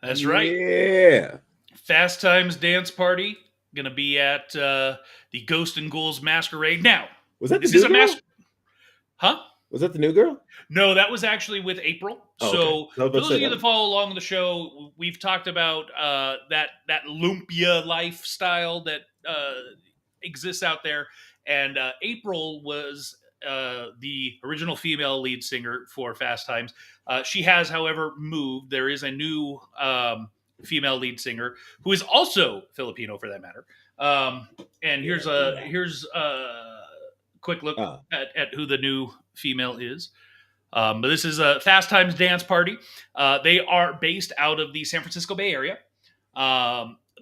That's right. Yeah. Fast Times Dance Party. Going to be at the Ghost and Ghouls Masquerade. Now, Was that the is this new a girl? Huh? Was that the new girl? No, that was actually with April. Oh, So okay. I was for about to those say of you that. that follow along the show, we've talked about that lumpia lifestyle that exists out there, and April was the original female lead singer for Fast Times. She has, however, moved. There is a new female lead singer who is also Filipino, for that matter. And here's a quick look Uh, at who the new female is. But this is a Fast Times dance party. They are based out of the San Francisco Bay Area.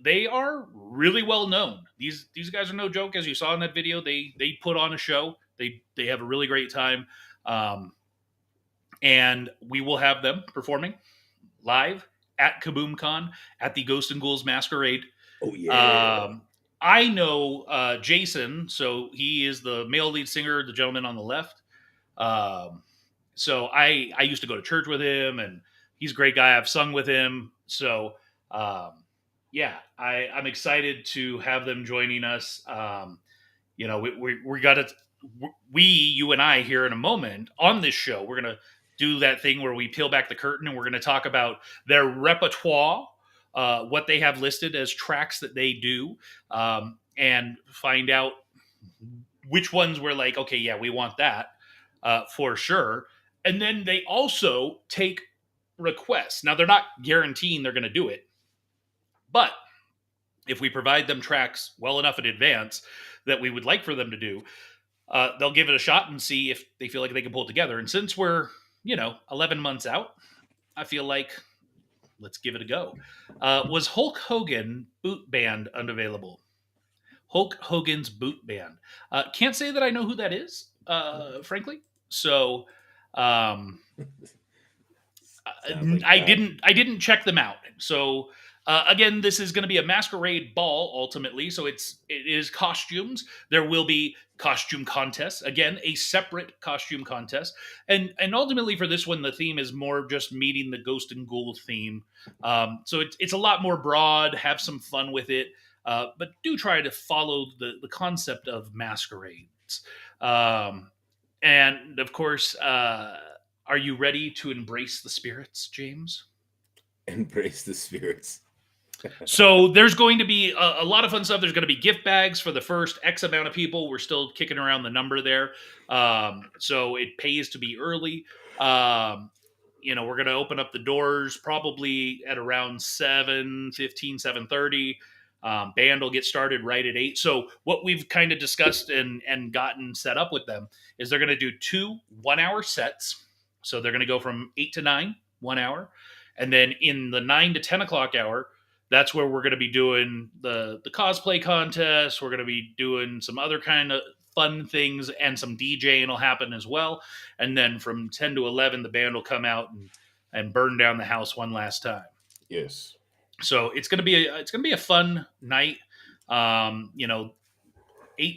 They are really well known. These guys are no joke. As you saw in that video, they put on a show. They have a really great time, and we will have them performing live at Kaboom-Con at the Ghost and Ghouls Masquerade. oh yeah. I know Jason, so he is the male lead singer, the gentleman on the left. So I used to go to church with him, and he's a great guy. I've sung with him, so yeah, I'm excited to have them joining us. We got to you and I here in a moment on this show. We're gonna do that thing where we peel back the curtain and we're gonna talk about their repertoire, what they have listed as tracks that they do, and find out which ones we're like, okay, yeah, we want that for sure. And then they also take requests. Now they're not guaranteeing they're going to do it, but if we provide them tracks well enough in advance that we would like for them to do, they'll give it a shot and see if they feel like they can pull it together. And since we're 11 months out, I feel like let's give it a go. Was Hulk Hogan boot band unavailable? Hulk Hogan's boot band. Can't say that I know who that is, frankly. So Sounds like I that. didn't check them out. So again, this is going to be a masquerade ball ultimately. So it is costumes. There will be costume contests. Again, a separate costume contest. And ultimately for this one, the theme is more just meeting the ghost and ghoul theme. So it's a lot more broad. Have some fun with it. But do try to follow the concept of masquerades. And of course, are you ready to embrace the spirits, James? Embrace the spirits. So there's going to be a lot of fun stuff. There's going to be gift bags for the first X amount of people. We're still kicking around the number there. So it pays to be early. We're going to open up the doors probably at around 7:15, 7:30. Band will get started right at 8. So what we've kind of discussed and gotten set up with them is they're going to do 2 1-hour sets. So they're going to go from 8 to 9, 1 hour. And then in the 9 to 10 o'clock hour, that's where we're going to be doing the cosplay contest. We're going to be doing some other kind of fun things, and some DJing will happen as well. And then from 10 to 11, the band will come out and burn down the house one last time. Yes. So it's gonna be a fun night. 8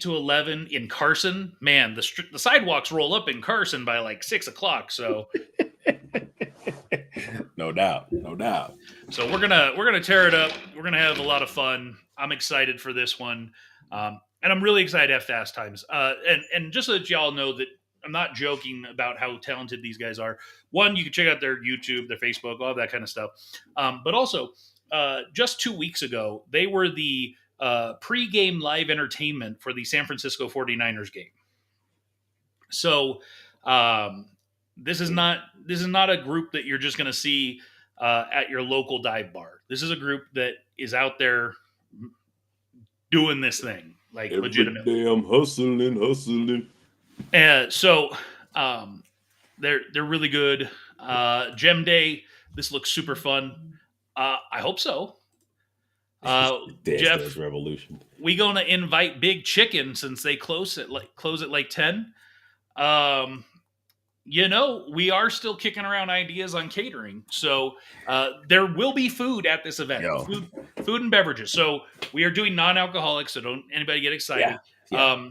to 11 in Carson. Man, the sidewalks roll up in Carson by like 6 o'clock. So No doubt. No doubt. so we're gonna tear it up. We're gonna have a lot of fun. I'm excited for this one, and I'm really excited to have Fast Times. And just so that y'all know that I'm not joking about how talented these guys are. One, you can check out their YouTube, their Facebook, all that kind of stuff. But also, just 2 weeks ago, they were the pre-game live entertainment for the San Francisco 49ers game. So this is not a group that you're just going to see at your local dive bar. This is a group that is out there doing this thing, like Every legitimately. day I'm hustling. So they're really good. Gem Day. This looks super fun. I hope so. Dance Jeff, Dance Revolution. we gonna invite Big Chicken since they close at like 10. We are still kicking around ideas on catering, so there will be food at this event. Yo. Food and beverages. So we are doing non-alcoholic, so don't anybody get excited. Yeah.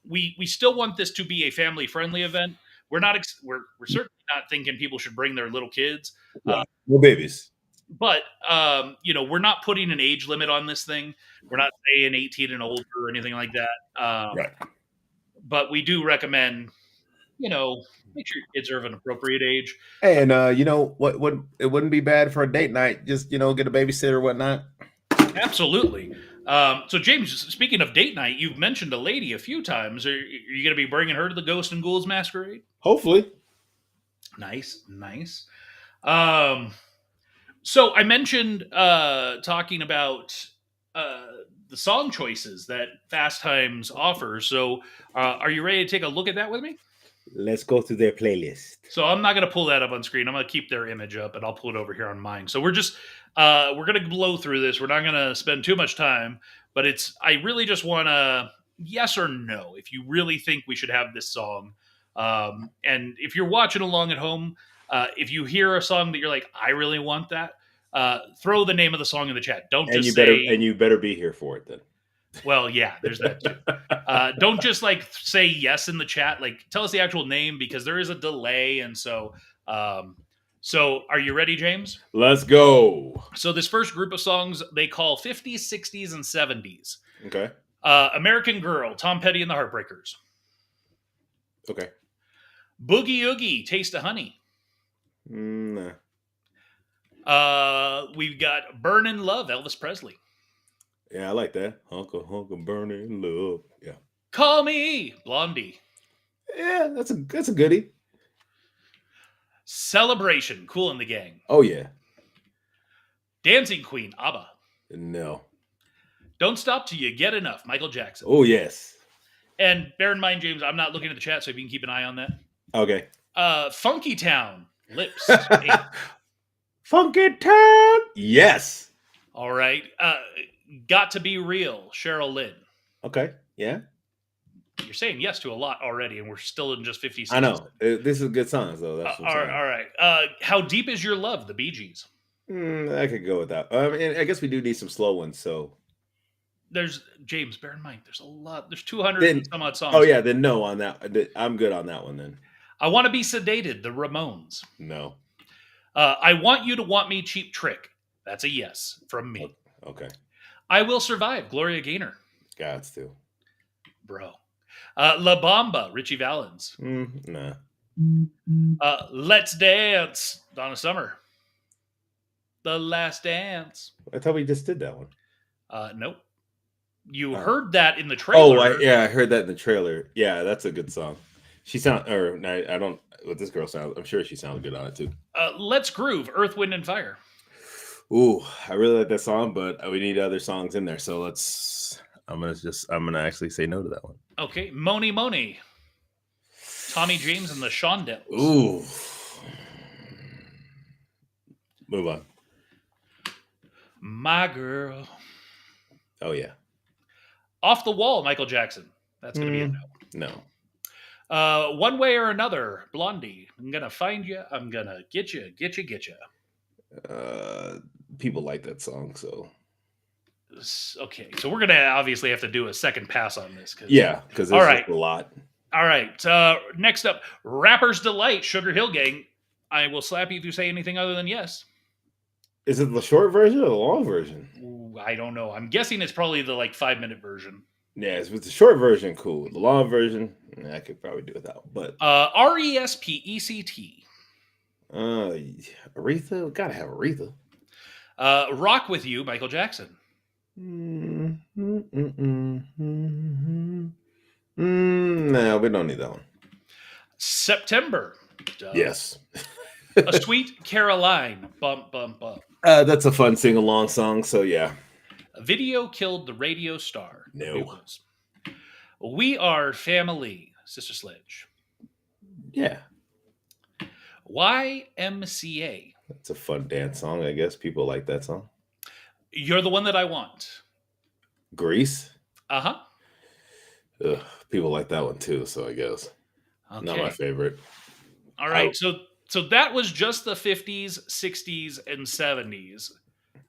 We still want this to be a family-friendly event. We're not we're certainly not thinking people should bring their little kids. No babies. But we're not putting an age limit on this thing. We're not saying 18 and older or anything like that. Right. But we do recommend, make sure your kids are of an appropriate age. And what it wouldn't be bad for a date night. Just get a babysitter or whatnot. Absolutely. So James, speaking of date night, you've mentioned a lady a few times. Are you going to be bringing her to the Ghost and Ghouls Masquerade? Hopefully. Nice, nice. Um, so I mentioned talking about uh, the song choices that Fast Times offers. So are you ready to take a look at that with me? Let's go through their playlist. So I'm not going to pull that up on screen. I'm going to keep their image up, and I'll pull it over here on mine. So we're going to blow through this. We're not going to spend too much time, but I really just want to yes or no if you really think we should have this song. And if you're watching along at home, if you hear a song that you're like, I really want that, throw the name of the song in the chat. Don't And just you better be here for it then. well, yeah, there's that too. Don't just like say yes in the chat. Like, tell us the actual name because there is a delay, and so. So, are you ready, James? Let's go. So, this first group of songs they call 50s, 60s, and 70s. Okay. American Girl, Tom Petty and the Heartbreakers. Okay. Boogie Oogie, Taste of Honey. Nah. We've got Burnin' Love, Elvis Presley. Yeah, I like that. Hunka burning love. Yeah. Call Me, Blondie. Yeah, that's a goodie. Celebration, Kool and the Gang. Oh yeah. Dancing Queen, ABBA. No. Don't Stop Till You Get Enough, Michael Jackson. Oh yes. And bear in mind, James, I'm not looking at the chat, so if you can keep an eye on that. Okay. Funky Town, Lips. 8. Funky Town. Yes. All right. Got to Be Real, Cheryl Lynn. Okay. Yeah. You're saying yes to a lot already, and we're still in just 50 I seconds. know. This is good songs, though. That's what I'm saying. All right. How Deep Is Your Love, the Bee Gees. I could go with that. I mean, I guess we do need some slow ones, so. There's, James, bear in mind, there's a lot. There's 200 Then, and some odd songs. Oh, yeah. Then no on that. I'm good on that one then. I Want to Be Sedated, the Ramones. No. I Want You to Want Me, Cheap Trick. That's a yes from me. Okay. I Will Survive, Gloria Gaynor. Gots to. Bro. La Bamba, Richie Valens. Nah. Let's Dance, Donna Summer. The Last Dance. I thought we just did that one. Nope. You heard that in the trailer. Oh, I heard that in the trailer. Yeah, that's a good song. She I don't. What this girl sounds. I'm sure she sounds good on it too. Let's Groove, Earth, Wind, and Fire. Ooh, I really like that song, but we need other songs in there. So I'm gonna actually say no to that one. Okay, Moni Moni. Tommy James and the Shondells. Ooh. Move on. My Girl. Oh yeah. Off the Wall, Michael Jackson. That's gonna be a no. No. One Way or Another, Blondie. I'm gonna find you. I'm gonna get you. People like that song, so okay. So we're gonna obviously have to do a second pass on this. because all right, a lot. All right. Next up, Rapper's Delight, Sugar Hill Gang. I will slap you if you say anything other than yes. Is it the short version or the long version? Ooh, I don't know. I'm guessing it's probably the 5-minute version. Yeah, it's with the short version, cool. The long version, I could probably do without. But RESPECT. Aretha, gotta have Aretha. Rock With You, Michael Jackson. No, we don't need that one. September. Yes. A Sweet Caroline. Bump, bump, bump. That's a fun sing-along song, so yeah. A Video Killed the Radio Star. No. We Are Family, Sister Sledge. Yeah. YMCA. That's a fun dance song, I guess. People like that song. You're the One That I Want. Grease? Uh-huh. Ugh, people like that one too, so I guess. Okay. Not my favorite. All right, so that was just the 50s, 60s, and 70s.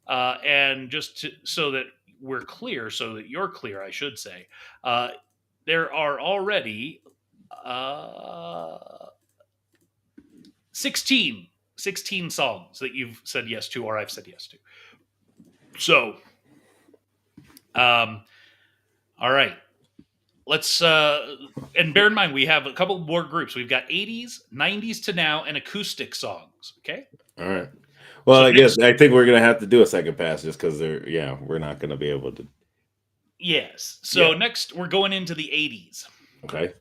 And just so that we're clear, so that you're clear, I should say, there are already 16 songs that you've said yes to, or I've said yes to. So, all right. Let's and bear in mind we have a couple more groups. We've got 80s, 90s to now, and acoustic songs. Okay. All right. Well, I think we're gonna have to do a second pass just because we're not gonna be able to Yes. So Yeah. next we're going into the 80s. Okay.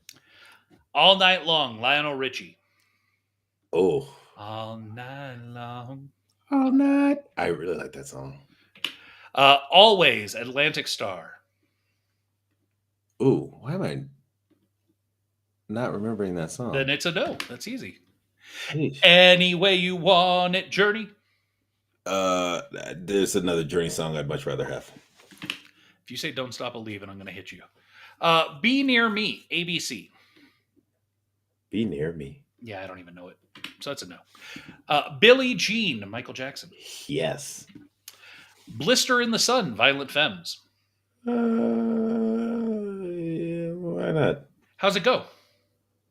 All Night Long, Lionel Richie. Oh, All night long. all night. I really like that song. Always, Atlantic Star. Ooh, why am I not remembering that Then song? it's a no. That's easy. Sheesh. Any way you want it, Journey. Uh, there's another Journey song I'd much rather have. If you say Don't Stop Believing, I'm going to hit you. Be Near Me, ABC. Be near me. Yeah, I don't even know it. So that's a no. Billie Jean, Michael Jackson. Yes. Blister in the Sun, Violent Femmes. Yeah, why not? How's it go?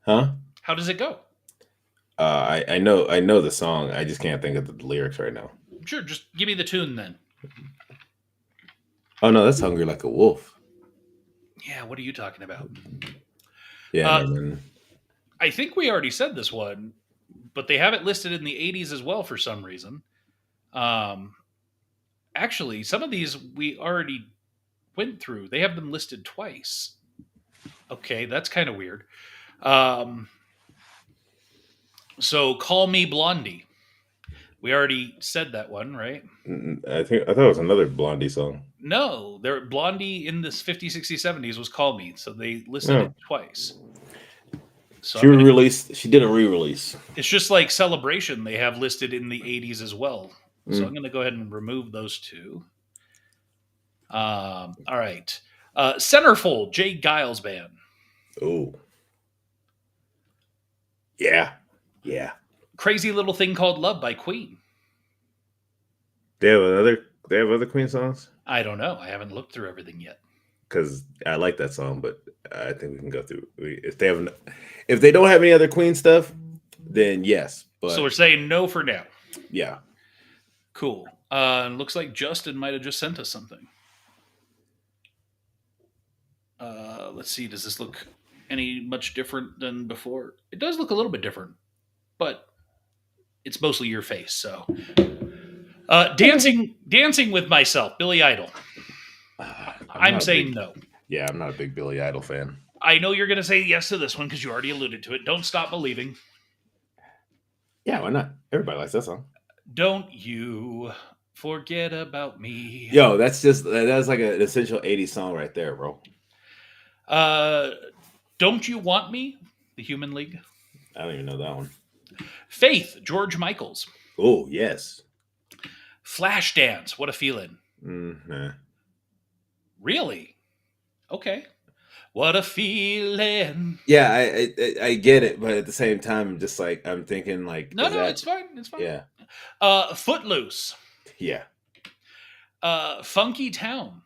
Huh? How does it go? I know the song. I just can't think of the lyrics right now. Sure, just give me the tune then. Oh no, that's Hungry Like a Wolf. Yeah, what are you talking about? Yeah, Uh, no, no. I think we already said this one, but they have it listed in the 80s as well for some reason. Um, actually, some of these we already went through. They have them listed twice. Okay, that's kind of weird. Um, so Call Me Blondie. We already said that one, right? I thought it was another Blondie song. No, there Blondie in this 50s, 60s, 70s was Call Me, so they listed it No, twice. So she I'm gonna. re-released. She did a re-release. It's just like Celebration they have listed in the 80s as well. So I'm Mm. gonna go ahead and remove those two. All right. Centerfold, Jay Giles Band. Oh, yeah, yeah. Crazy Little Thing Called Love by Queen. They have another. They have other Queen songs I don't know. I haven't looked through everything yet. because I like that song, but I think we can go through. If they have, if they don't have any other Queen stuff, then yes. So we're But saying no for now. yeah, Cool. Looks like Justin might have just sent us something. Let's see. Does this look any much different than before? It does look a little bit different, but it's mostly your face. So, dancing with myself, Billy Idol. I'm I'm not a saying big. no. Yeah, I'm not a big Billy Idol fan. I know you're going to say yes to this one because you already alluded to it. Don't Stop Believing. Yeah, why not? Everybody likes that song. Don't you forget about me. Yo, that's like an essential '80s song right there, bro. Uh, don't you want me? The Human League. I don't even know that one. Faith, George Michaels. Oh yes. Flashdance, what a feeling. Nah. Really? Okay. What a feeling. Yeah, I get it, but at the same time, I'm just like I'm thinking like, No, is no, that it's fine. It's fine. yeah, Footloose. yeah. Funky Town.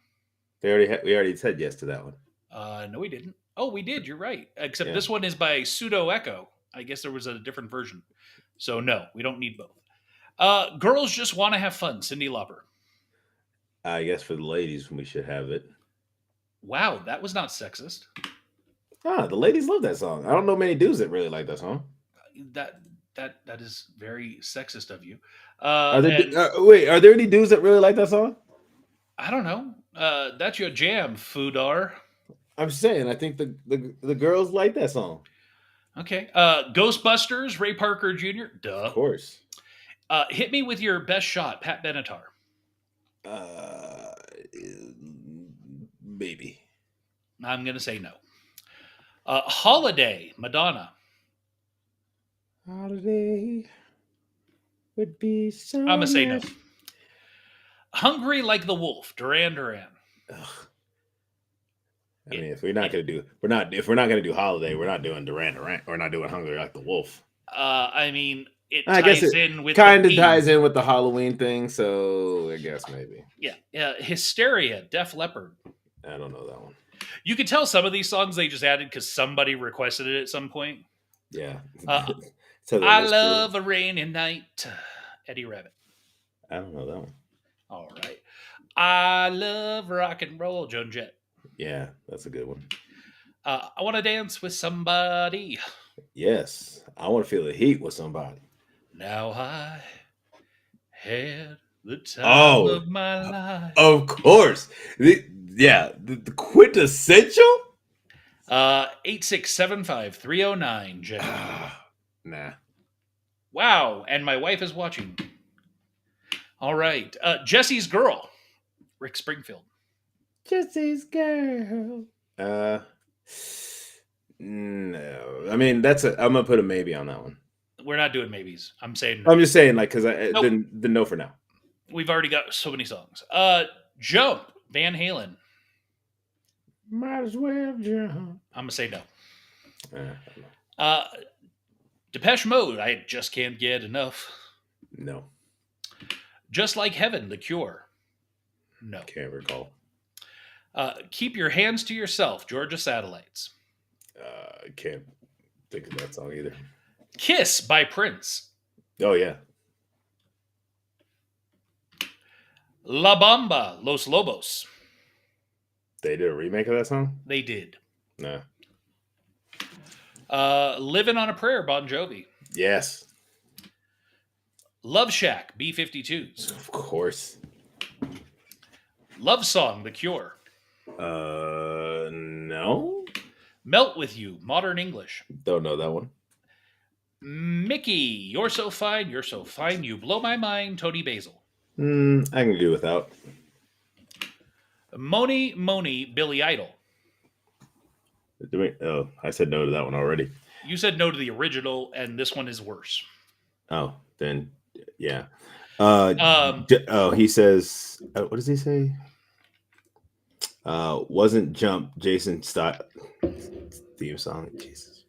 We already said yes to that one. No, we didn't. Oh, we did. You're right. Except Yeah, this one is by Pseudo Echo. I guess there was a different version. So no, we don't need both. Girls Just Want to Have Fun. Cyndi Lauper. I guess for the ladies we should have it. Wow, that was not sexist. Ah, the ladies love that song. I don't know many dudes that really like that song. That that is very sexist of you. Are there And wait? Are there any dudes that really like that song? I don't know. That's your jam, Foodar. I'm saying I think the girls like that song. Okay. Ghostbusters, Ray Parker Jr. Of Duh. course. Hit me with your best shot, Pat Benatar. Uh, maybe. I'm gonna say no. Holiday, Madonna. Holiday would be so I'm gonna say no. nice. Hungry Like the Wolf, Duran Duran. Ugh. I mean, if we're not gonna do Holiday, we're not doing Duran Duran. We're not doing Hungry Like the Wolf. I mean, it I guess ties it in with kind the of theme. ties in with the Halloween thing, so I guess maybe. Yeah. Hysteria, Def Leppard. I don't know that one. You could tell some of these songs they just added because somebody requested it at some point. Yeah. Uh, So I love a rainy night, Eddie Rabbit. I don't know that one. All right. I love rock and roll, Joan Jett. Yeah, that's a good one. I want to dance with somebody. Yes, I want to feel the heat with somebody. Now I had The time Oh, of my life. of course. The quintessential. 8675309, Jenny. Nah. Wow, and my wife is watching. All right. Jesse's Girl, Rick Springfield. Jesse's girl. No. I mean, I'm gonna put a maybe on that one. We're not doing maybes. I'm saying no. I'm just saying, like, because I Nope. then no for now. We've already got so many songs. Jump, Van Halen. Might as well jump. I'm gonna say no. I don't know. Depeche Mode, I just can't get enough. No, Just Like Heaven, The Cure. No. can't recall. Keep Your Hands to Yourself, Georgia Satellites. I can't think of that song either. Kiss by Prince. Oh yeah, La Bamba, Los Lobos. they did a remake of that song. They did. Nah. Living on a Prayer, Bon Jovi. Yes, Love Shack, B-52s. of course. Love Song, The Cure. No, Melt With You, Modern English. don't know that one. Mickey, You're So Fine, You're So Fine, You Blow My Mind, Tony Basil. I can do without. Moni Moni, Billy Idol. Oh, I said no to that one already. You said no to the original, and this one is worse. Oh, then yeah. Um, He says, what does he say? Wasn't Jump Jason Style theme song? Jesus.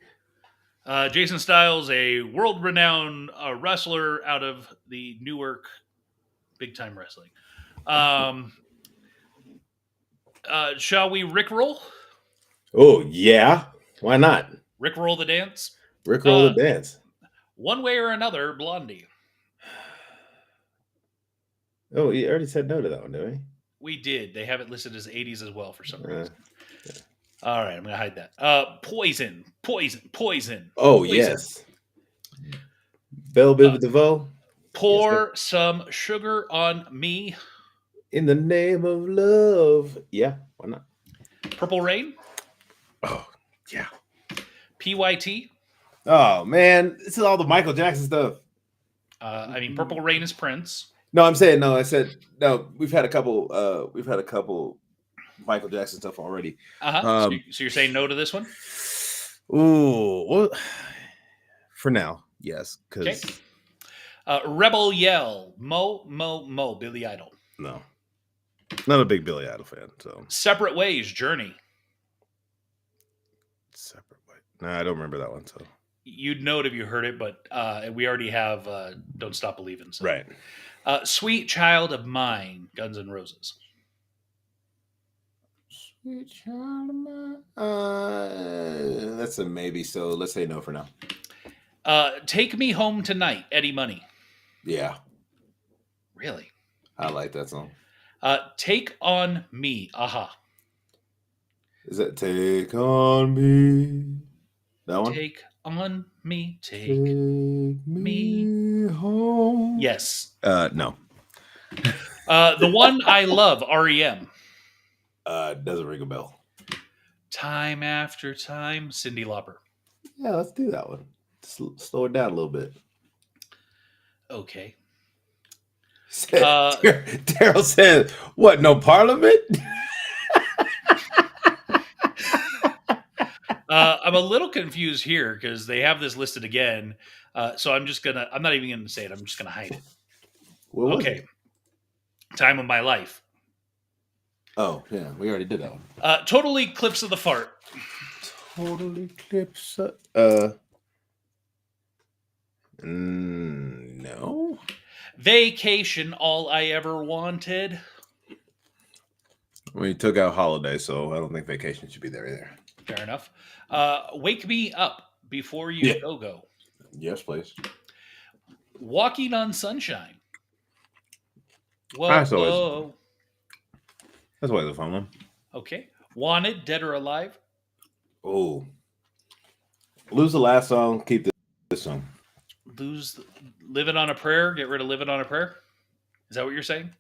Jason Styles, a world-renowned wrestler out of the Newark Big Time Wrestling. Shall we Rickroll? Oh yeah, why not? Rickroll the dance? Rick roll the dance. One way or another, Blondie. Oh, he already said no to that one, didn't he? We did. They have it listed as 80s as well for some Uh, reason. All right, I'm going to hide that. Poison. Poison. Oh Poison. yes. Belle Biv DeVoe. Pour some sugar on me. In the name of love. Yeah, why not? Purple Rain. Oh yeah. PYT. Oh man, this is all the Michael Jackson stuff. Purple Rain is Prince. No, I'm saying no. I said no. We've had a couple. We've had a couple Michael Jackson stuff already. So you're saying no to this one? Ooh, well, for now, yes. Because Okay. Rebel Yell. Mo. Billy Idol. no, not a big Billy Idol fan. So Separate Ways. Journey. separate way. No, I don't remember that one. So You'd know it if you heard it, but we already have Don't Stop Believing. So. right. Sweet Child of Mine. Guns N' Roses. Sweet child of mine. That's a maybe. So let's say no for now. Take Me Home Tonight. Eddie Money. Yeah, Really? I like that song. Take on Me. Aha. Is that Take on Me? That one? Take on me. Take. me home. Yes. No. The One I Love. REM. Doesn't ring a bell. Time After Time. Cyndi Lauper. Yeah, let's do that one. Slow it down a little bit. Okay. Daryl said, "What? No Parliament?" I'm a little confused here because they have this listed again. So I'm not even gonna say it. I'm just gonna hide it. What was Okay. it? Time of My Life. Oh, yeah, we already did that one. Total Eclipse of the Fart. Total Eclipse. No. Vacation. All I Ever Wanted. We took out Holiday, so I don't think Vacation should be there either. Fair enough. Wake Me Up Before You Yeah. Go. Yes, please. Walking on Sunshine. That's always- Whoa. That's always a fun one. Okay. Wanted, Dead or Alive. Oh. Lose the last song, keep this song. Living on a Prayer. Get rid of Living on a Prayer. Is that what you're saying?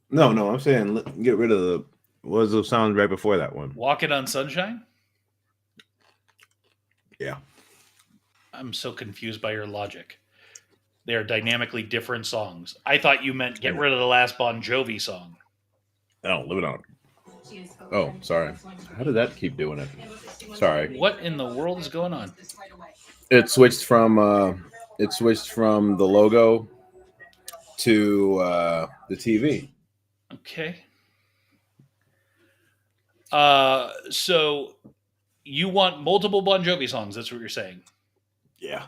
No, I'm saying get rid of the. What was the sound right before that one? Walking on Sunshine? Yeah. I'm so confused by your logic. They are dynamically different songs. I thought you meant get rid of the last Bon Jovi song. Oh, leave it on. Oh, sorry. How did that keep doing it? Sorry. What in the world is going on? It switched from the logo to the TV. Okay. So you want multiple Bon Jovi songs? That's what you're saying. Yeah.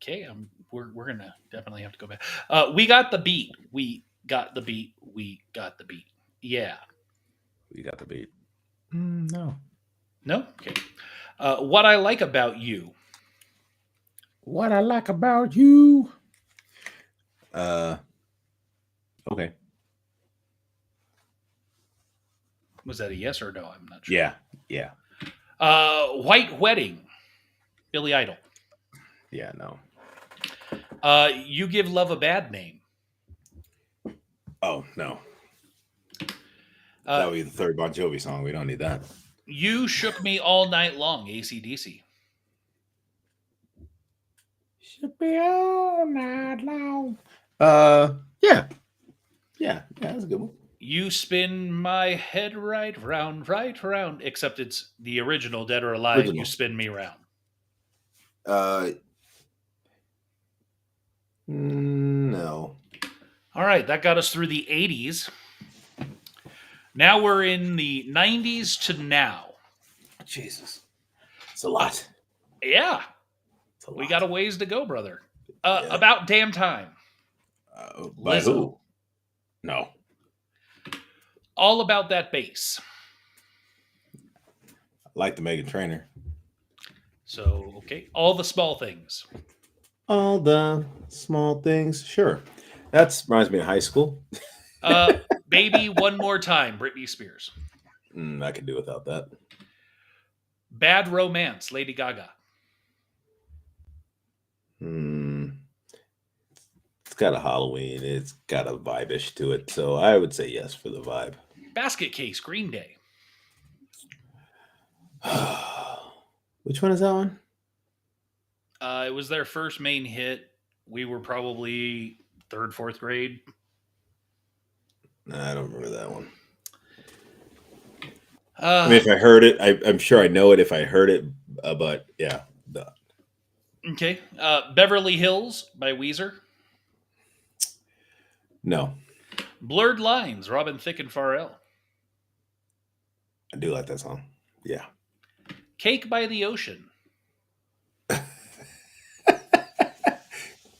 Okay, we're gonna definitely have to go back. We got the beat. We got the beat. We got the beat. Yeah. We got the beat. No. No. Okay. What I like about you. What I like about you. Okay. Was that a yes or no? I'm not sure. Yeah. Yeah. White Wedding. Billy Idol. Yeah. No. You Give Love a Bad Name. Oh no. That would be the third Bon Jovi song. We don't need that. You Shook Me All Night Long. AC/DC. Should be all night long. Yeah. Yeah. That's a good one. You Spin My Head Right Round, Right Round. Except it's the original Dead or Alive. Original. You Spin Me Round. No. All right, that got us through the 80s. Now we're in the 90s to now. Jesus. It's a lot. Yeah, It's a lot. we got a ways to go, brother. Yeah. About Damn Time. By Lizzo. who? No. All About That Bass. I like the Megan Trainor. So, okay. All the Small Things. All the small things. Sure. That reminds me of high school. Baby One More Time. Britney Spears. I could do without that. Bad Romance. Lady Gaga. It's got a Halloween. It's got a vibe-ish to it. So I would say yes for the vibe. Basket Case. Green Day. Which one is that one? It was their first main hit. We were probably third, fourth grade. Nah, I don't remember that one. Uh, I mean, if I heard it, I'm sure I know it if I heard it. But yeah. Okay. Beverly Hills by Weezer. No. Blurred Lines. Robin Thicke and Pharrell. I do like that song. Yeah. Cake by the Ocean.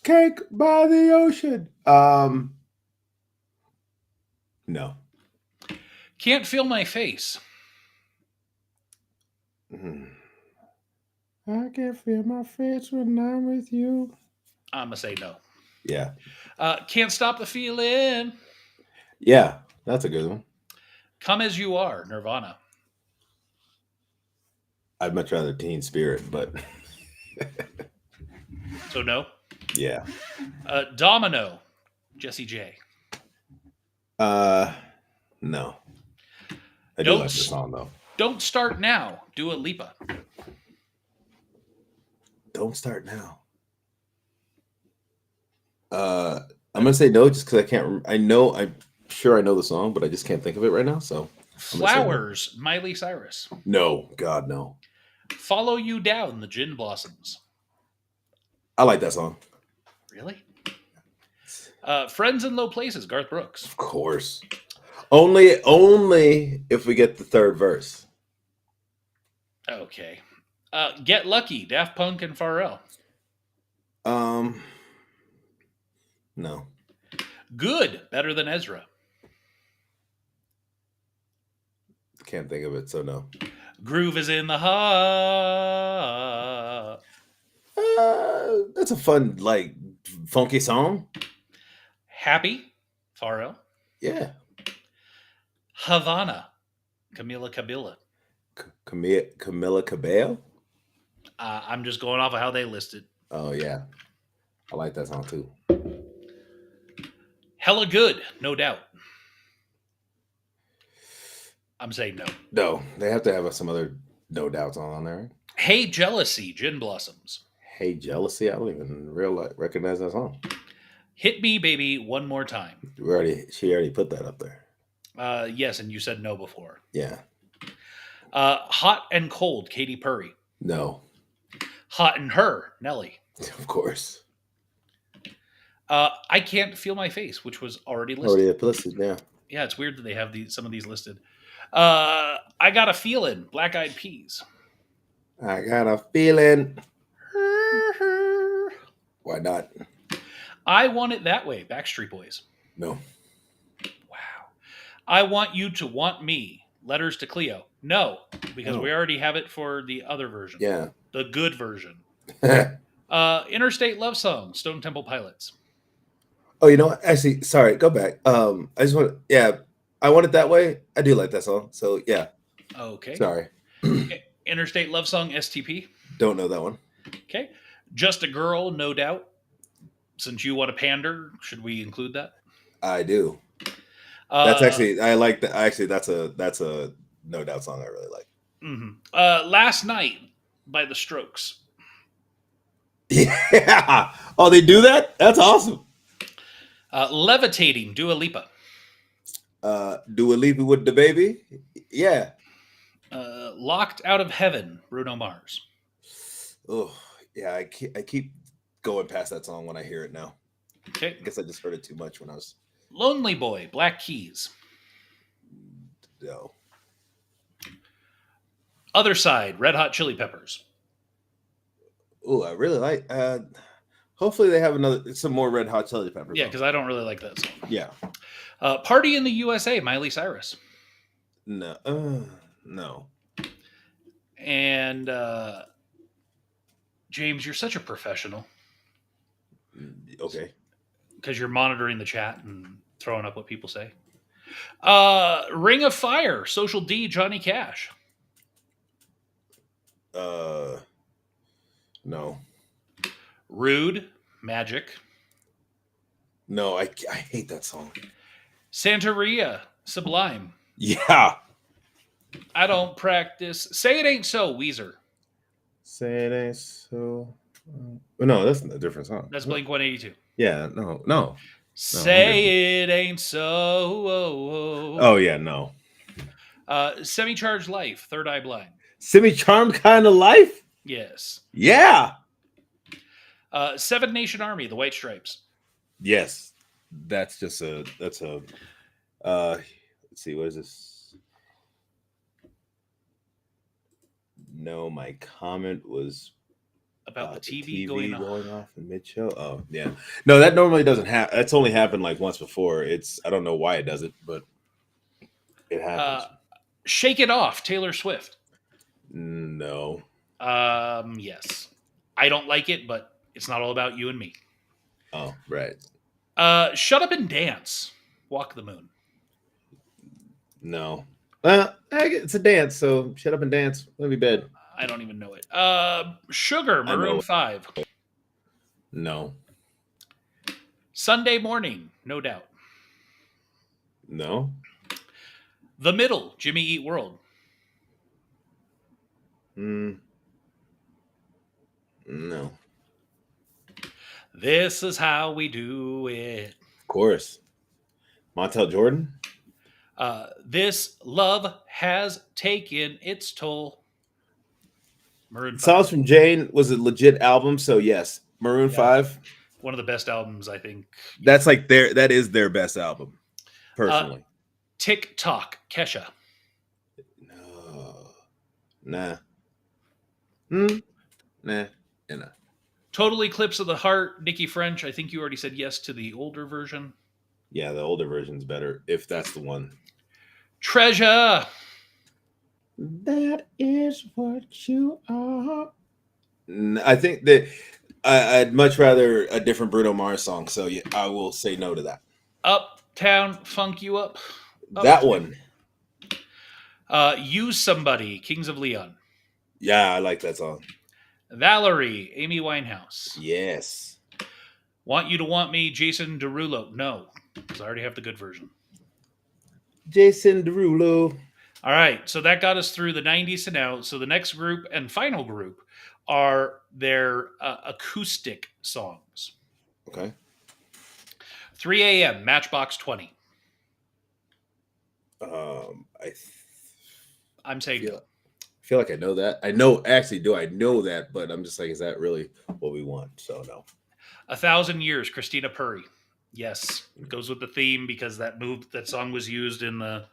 Cake by the ocean. No. Can't Feel My Face. I can feel my face when I'm with you. I'm going to say no. Yeah. Can't Stop the Feeling. Yeah, that's a good one. Come As You Are. Nirvana. I'd much rather Teen Spirit, but So no. yeah. Domino. Jessie J. No. I do Don't like the song though. Don't Start Now. Dua Lipa. Don't Start Now. I'm gonna say no just because I can't. I'm sure I know the song, but I just can't think of it right now. So Flowers. Miley Cyrus. no. God no. Follow You Down. The Gin Blossoms. I like that song. Really? Friends in Low Places. Garth Brooks. Of course. Only if we get the third verse. Okay. Get Lucky. Daft Punk and Pharrell. No. Good. Better Than Ezra. Can't think of it, so no. Groove is in the heart. That's a fun, like, funky song. Happy. Pharrell. Yeah. Havana. Camila Cabello. Camila Cabello. I'm just going off of how they listed. Oh yeah, I like that song too. Hella good, no doubt. I'm saying no. No, they have to have some other no doubts on there. Hey Jealousy, Gin Blossoms. Hey, jealousy. I don't even recognize that song. Hit Me Baby One More Time. She already put that up there. Yes, and you said no before. Yeah. Hot and Cold, Katy Perry. No. Hot and Her, Nelly. Of course. I Can't Feel My Face, which was already listed. Already listed. Yeah. Yeah, it's weird that they have some of these listed. I Got a Feeling, Black Eyed Peas. I got a feeling. Why not? I Want It That Way, Backstreet Boys. No. Wow. I Want You to Want Me, Letters to Cleo. No, because No. we already have it for the other version. Yeah. The good version. Interstate Love Song, Stone Temple Pilots. Oh, you know what? Actually, sorry. Go back. I just want. Yeah, I Want It That Way. I do like that song. So yeah. Okay. Sorry. Interstate Love Song, STP. Don't know that one. Okay. Just a Girl, No Doubt. Since you want to pander, should we include that? I do. That's actually. I like that. Actually, that's a no doubt song I really like. Mm-hmm. Last Night by The Strokes. Yeah. Oh, they do that? That's awesome. Levitating, Dua Lipa. Dua Lipa with the baby. Yeah. Locked Out of Heaven, Bruno Mars. Oh, yeah. I keep going past that song when I hear it now. Okay. I guess I just heard it too much when I was. Lonely Boy, Black Keys. No. Other Side, Red Hot Chili Peppers. Oh, I really like. Hopefully they have some more Red Hot Chili Peppers. Yeah, because I don't really like that song. Yeah. Party in the USA, Miley Cyrus. No. No. And James, you're such a professional Okay. because you're monitoring the chat and throwing up what people say. Ring of Fire, Social D, Johnny Cash. No. Rude, Magic. No, I hate that song. Santeria, Sublime. Yeah. I don't practice. Say It Ain't So, Weezer. Say it ain't so. No, that's a different song. That's Blink 182. Yeah, no. Say It Ain't So. Oh yeah, no. Semi-Charged Life, Third Eye Blind. Semi-charmed kind of life. Yes. Yeah. Seven Nation Army, The White Stripes. Yes. That's a. Let's see. What is this? No, my comment was About the TV going off in mid-show. Oh, yeah. No, that normally doesn't happen. That's only happened like once before. I don't know why it does it, but it happens. Shake It Off, Taylor Swift. No. Yes. I don't like it, but it's not all about you and me. Oh, right. Shut Up and Dance, Walk the Moon. No. It's a dance, so shut up and dance. Let me bed. I don't even know it. Sugar, Maroon 5. No. Sunday Morning, No Doubt. No. The Middle, Jimmy Eat World. No. This Is How We Do It. Of course. Montel Jordan. This Love Has Taken Its Toll. Maroon 5. Songs from Jane was a legit album, so yes. Maroon 5. One of the best albums, I think. That's like that is their best album, personally. Tick Tock, Kesha. No. Nah. Nah. Total Eclipse of the Heart, Nikki French. I think you already said yes to the older version. Yeah, the older version's better, if that's the one. Treasure. That is what you are. I think that I'd much rather a different Bruno Mars song, so yeah, I will say no to that. Uptown Funk You Up. That one. Use Somebody, Kings of Leon. Yeah, I like that song. Valerie, Amy Winehouse. Yes. Want You to Want Me, Jason Derulo. No. because I already have the good version. Jason Derulo. All right, so that got us through the 90s to now. So the next group and final group are their acoustic songs. Okay. 3 a.m. Matchbox 20. I I'm saying no. feel like I know that. I know, actually, do I know that? But I'm just like, is that really what we want? So no. 1,000 Years, Christina Purry. Yes, it goes with the theme because that song was used in the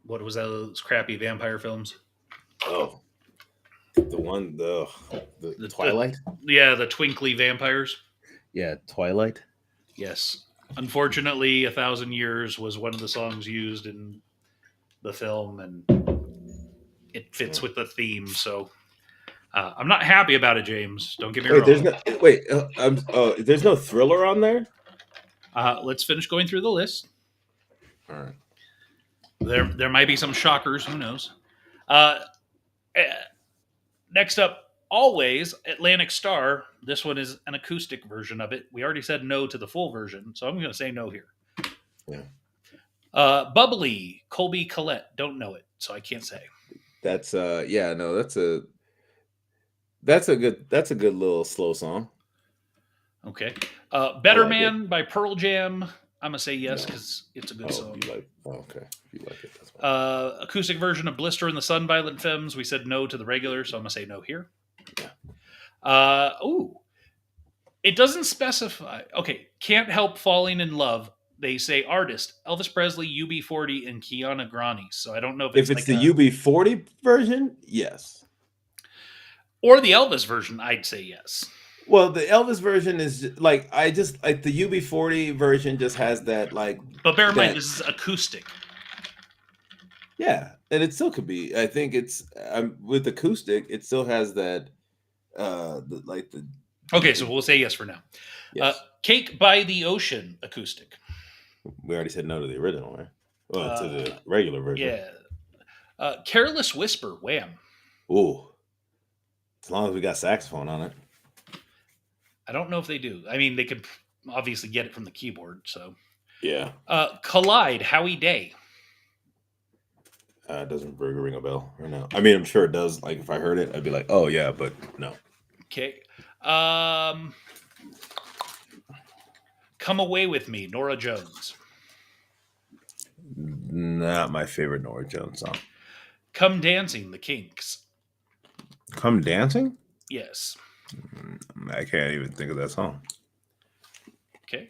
what was that? Those crappy vampire films? Oh, the Twilight. The twinkly vampires. Yeah, Twilight. Yes. Unfortunately, 1,000 Years was one of the songs used in the film, and it fits with the theme. So I'm not happy about it, James. Don't get me Wait, wrong. there's no Thriller on there. Let's finish going through the list. All right. There might be some shockers. Who knows? Uh, eh, Next up, always Atlantic Star. This one is an acoustic version of it. We already said no to the full version, so I'm going to say no here. Yeah. Bubbly, Colby Collette. Don't know it, so I can't say. That's that's a good little slow song. Okay. Better like Man by Pearl Jam. I'm going to say yes No. because it's a good song. Okay. If you like it, that's fine. Acoustic version of Blister in the Sun, Violent Femmes. We said no to the regular, so I'm going to say no here. Yeah. It doesn't specify. Okay. Can't Help Falling in Love. They say artist Elvis Presley, UB40, and Kiana Grani. So I don't know if If it's the UB40 version, yes. or the Elvis version. I'd say yes. Well, the Elvis version is like the UB40 version just has that like. But bear in mind, this is acoustic. Yeah, and it still could be. I think it's with acoustic. It still has that. Okay, so we'll say yes for now. Yes. Cake by the Ocean acoustic. We already said no to the original, right? Well, to the regular version. Yeah. Careless Whisper, Wham. Ooh. As long as we got saxophone on it. I don't know if they do. I mean, they could obviously get it from the keyboard. So. Yeah. Collide, Howie Day. It doesn't ring a bell right now. I mean, I'm sure it does. Like if I heard it, I'd be like, "Oh yeah," but no. Okay. Come Away With Me, Norah Jones. Not my favorite Norah Jones song. Come Dancing, The Kinks. Come Dancing? Yes. I can't even think of that song. Okay.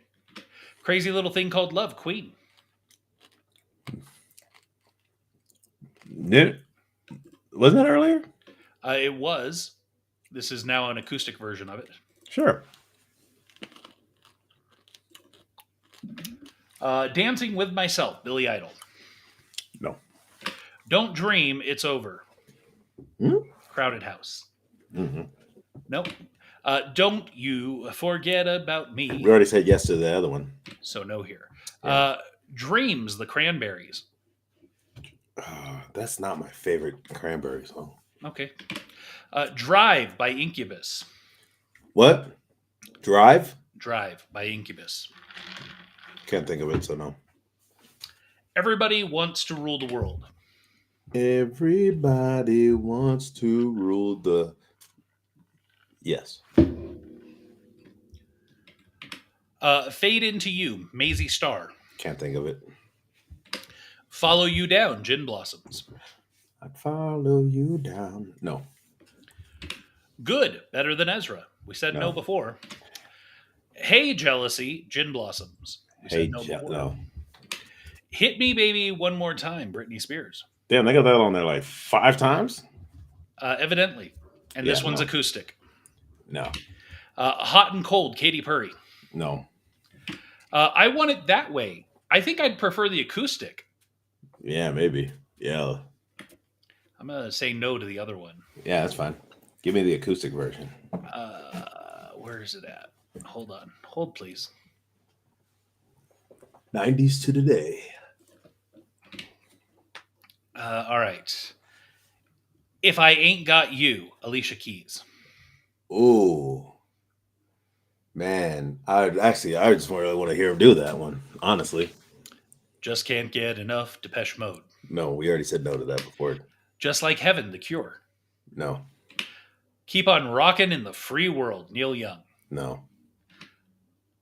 Crazy Little Thing Called Love, Queen. Wasn't that earlier? It was. This is now an acoustic version of it. Sure. Dancing with Myself, Billy Idol. No. Don't Dream, It's Over. Crowded House. Mm-hmm. Nope. Don't You Forget About Me. We already said yes to the other one. So no here. Yeah. Dreams, The Cranberries. That's not my favorite Cranberry song. Okay. Drive by Incubus. What? Drive? Drive by Incubus. Can't think of it, so no. Everybody Wants to Rule the World. Everybody wants to rule the. Yes. Fade Into You, Maisie Starr. Can't think of it. Follow You Down, Gin Blossoms. I'd follow you down. No. Good, Better Than Ezra. We said no before. Hey Jealousy, Gin Blossoms. We said no before. No. Hit Me Baby One More Time, Britney Spears. Damn, they got that on there like 5 times? Evidently. And this one's acoustic. No. Hot and Cold, Katy Perry. No. I Want It That Way. I think I'd prefer the acoustic. Yeah, maybe. Yeah. I'm going to say no to the other one. Yeah, that's fine. Give me the acoustic version. Where is it at? Hold on. Hold, please. 90s to today. All right. If I Ain't Got You, Alicia Keys. Ooh. Man, I just really want to hear him do that one. Honestly, Just can't get enough Depeche Mode. no, we already said no to that before. Just like Heaven, The Cure. No, Keep on rockin' in the free world, Neil Young. no,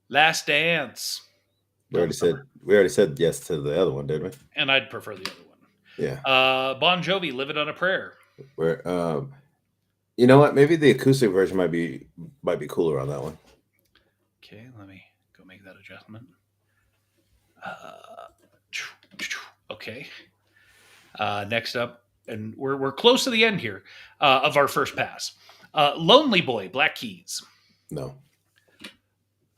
Last Dance, Donna Summer. we already said yes to the other one, didn't we? And I'd prefer the other one. Yeah. Bon Jovi, Living on a Prayer. Where you know what? Maybe the acoustic version might be cooler on that one. Okay, let me go make that adjustment. Okay. Next up, and we're close to the end here of our first pass. Lonely Boy, Black Keys. No,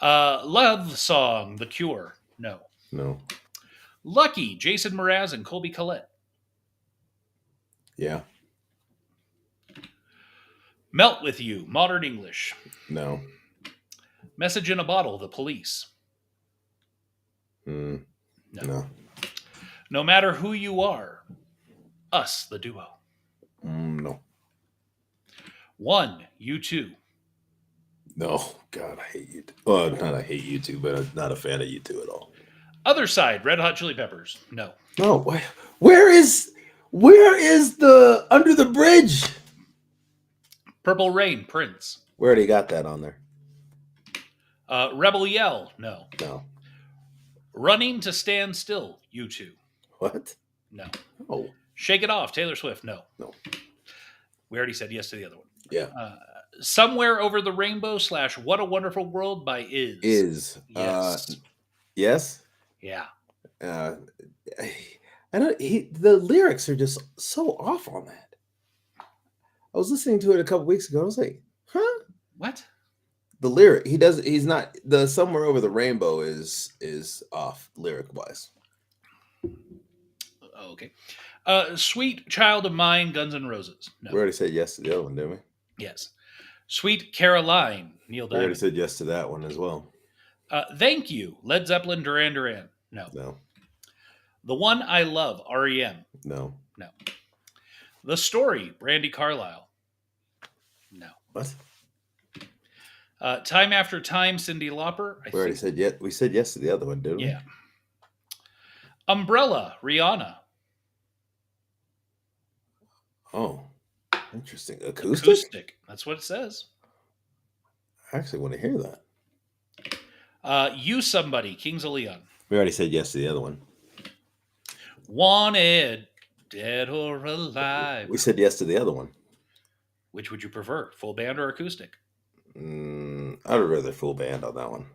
Love Song, The Cure. No. no, Lucky, Jason Mraz and Colby Collette. yeah, Melt With You, Modern English. no, Message in a Bottle, The Police. no. No Matter Who You Are, Us, the duo. No. One, U2. No, God, I hate you. Well, not I hate you too, but I'm not a fan of you two at all. Other Side, Red Hot Chili Peppers. No. No, where is the Under the Bridge? Purple Rain, Prince. We already got that on there. Rebel Yell. No. No. Running to Stand Still, U2. What? No. Oh, Shake It Off, Taylor Swift. No. no. We already said yes to the other one. Yeah. Somewhere Over the Rainbow / What a Wonderful World by Is. Yes. Yes. Yeah. Yeah. I don't. The lyrics are just so off on that. I was listening to it a couple weeks ago. I was like, huh? What? The lyric he's not the Somewhere Over the Rainbow is off lyric wise. Okay. Sweet Child of Mine, Guns N' Roses. No. We already said yes to the other one, didn't we? Yes. Sweet Caroline, Neil We already Diamond. said yes to that one as well. Thank You, Led Zeppelin, Duran Duran. No. No. The One I Love, REM. No. No. The Story, Brandy Carlisle. No. What? Time After Time, Cyndi Lauper. We already said yes. We said yes to the other one, didn't we? Yeah. Umbrella, Rihanna. Oh, interesting. Acoustic? That's what it says. I actually want to hear that. You Somebody, Kings of Leon. We already said yes to the other one. Wanted, Dead or Alive. We said yes to the other one. Which would you prefer, full band or acoustic? I'd rather full band on that one.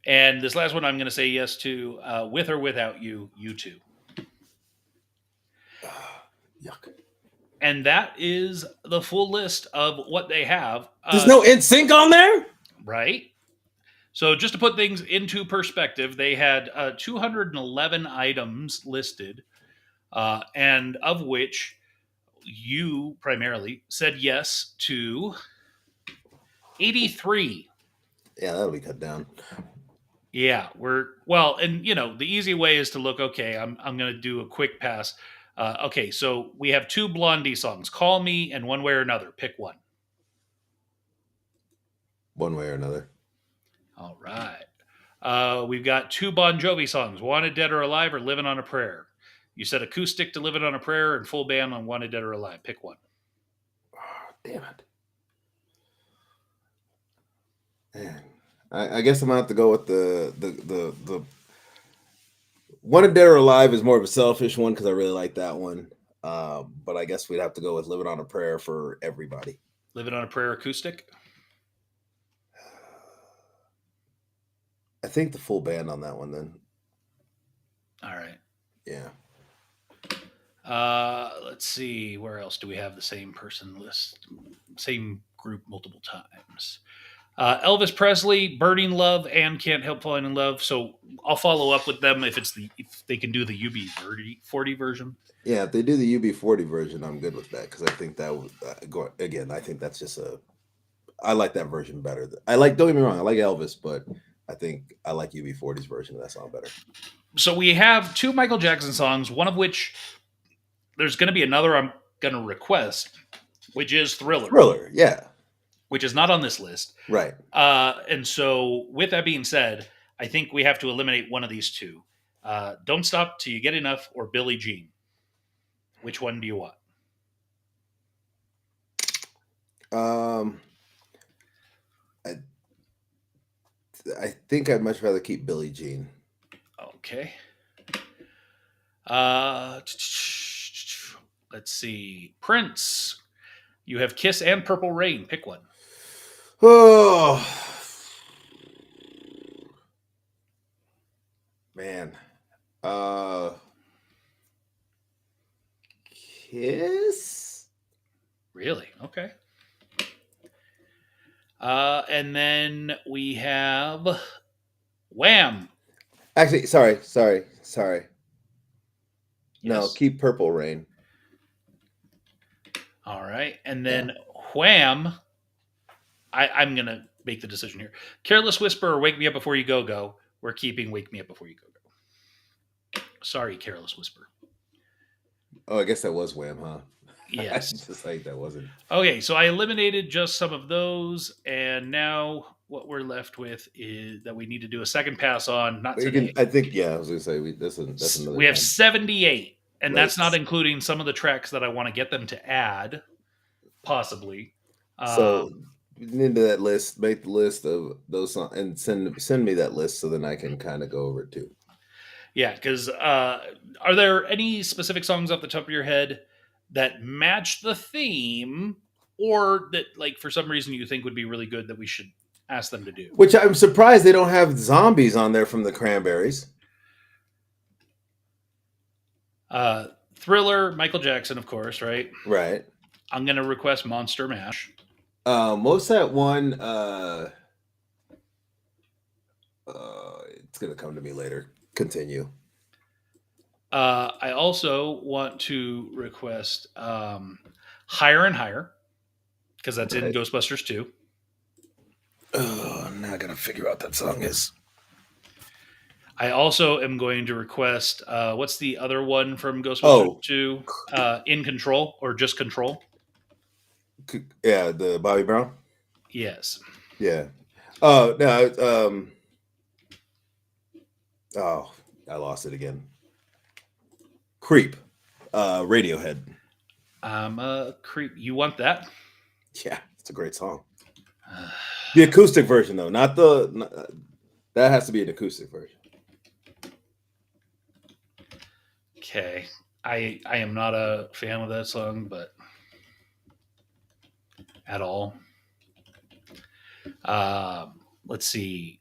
And this last one I'm going to say yes to, With or Without You, U2. Yuck. And that is the full list of what they have. There's no NSYNC on there? Right? So just to put things into perspective, they had 211 items listed, and of which you primarily said yes to 83. Yeah, that'll be cut down. Yeah, and the easy way is to look. Okay, I'm going to do a quick pass. Okay, so we have two Blondie songs, "Call Me" and "One Way or Another." Pick one. One way or another. All right. We've got two Bon Jovi songs, "Wanted Dead or Alive" or "Living on a Prayer." You said acoustic to "Living on a Prayer" and full band on "Wanted Dead or Alive." Pick one. Oh, damn it. Man, I guess I'm gonna have to go with the Wanted Dead or Alive is more of a selfish one because I really like that one. But I guess we'd have to go with Living on a Prayer for everybody. "Living on a Prayer" acoustic. I think the full band on that one then. All right. Yeah. Let's see. Where else do we have the same person list? Same group multiple times. Elvis Presley, "Burning Love" and "Can't Help Falling in Love." So I'll follow up with them if they can do the UB40 version. Yeah, if they do the UB40 version, I'm good with that because I think that would again. I think that's just I like that version better. Don't get me wrong, I like Elvis, but I think I like UB40's version of that song better. So we have two Michael Jackson songs, one of which there's going to be another I'm going to request, which is Thriller. Thriller, yeah. which is not on this list. Right. And so, with that being said, I think we have to eliminate one of these two. Don't Stop Till You Get Enough or Billie Jean. Which one do you want? Um, I I think I'd much rather keep Billie Jean. Okay. Let's see. Prince. You have Kiss and Purple Rain. Pick one. Oh man. Uh Kiss? Really? Okay. And then we have Wham. Actually, sorry. No, Yes. keep Purple Rain. All right. And then Wham. I'm going to make the decision here. Careless Whisper or Wake Me Up Before You Go Go. We're keeping Wake Me Up Before You Go Go. Sorry, Careless Whisper. Oh, I guess that was Wham, huh? Yes. Just like that wasn't. Okay, so I eliminated just some of those, and now what we're left with is that we need to do a second pass on. Not today. I think, yeah, I was gonna say that's another We have time. 78, and Right. that's not including some of the tracks that I want to get them to add, possibly. So into that list, make the list of those songs and send me that list so then I can kind of go over it too. Yeah, because are there any specific songs off the top of your head that match the theme, or that, like, for some reason you think would be really good that we should ask them to do? Which I'm surprised they don't have Zombies on there from the Cranberries. Thriller, Michael Jackson, of course, right? Right. I'm going to request Monster Mash. Most that one, it's gonna come to me later. Continue. I also want to request Higher and Higher, because that's in Right. Ghostbusters 2. Oh, I'm not gonna figure out that song is. I also am going to request what's the other one from Ghostbusters Oh. 2? In Control or Just Control? Yeah, the Bobby Brown. Yes. Yeah. Oh no. Oh, I lost it again. Creep. Radiohead. I'm a creep. You want that? Yeah, it's a great song. The acoustic version, though, not the. That has to be an acoustic version. Okay. I am not a fan of that song, but at all. Let's see.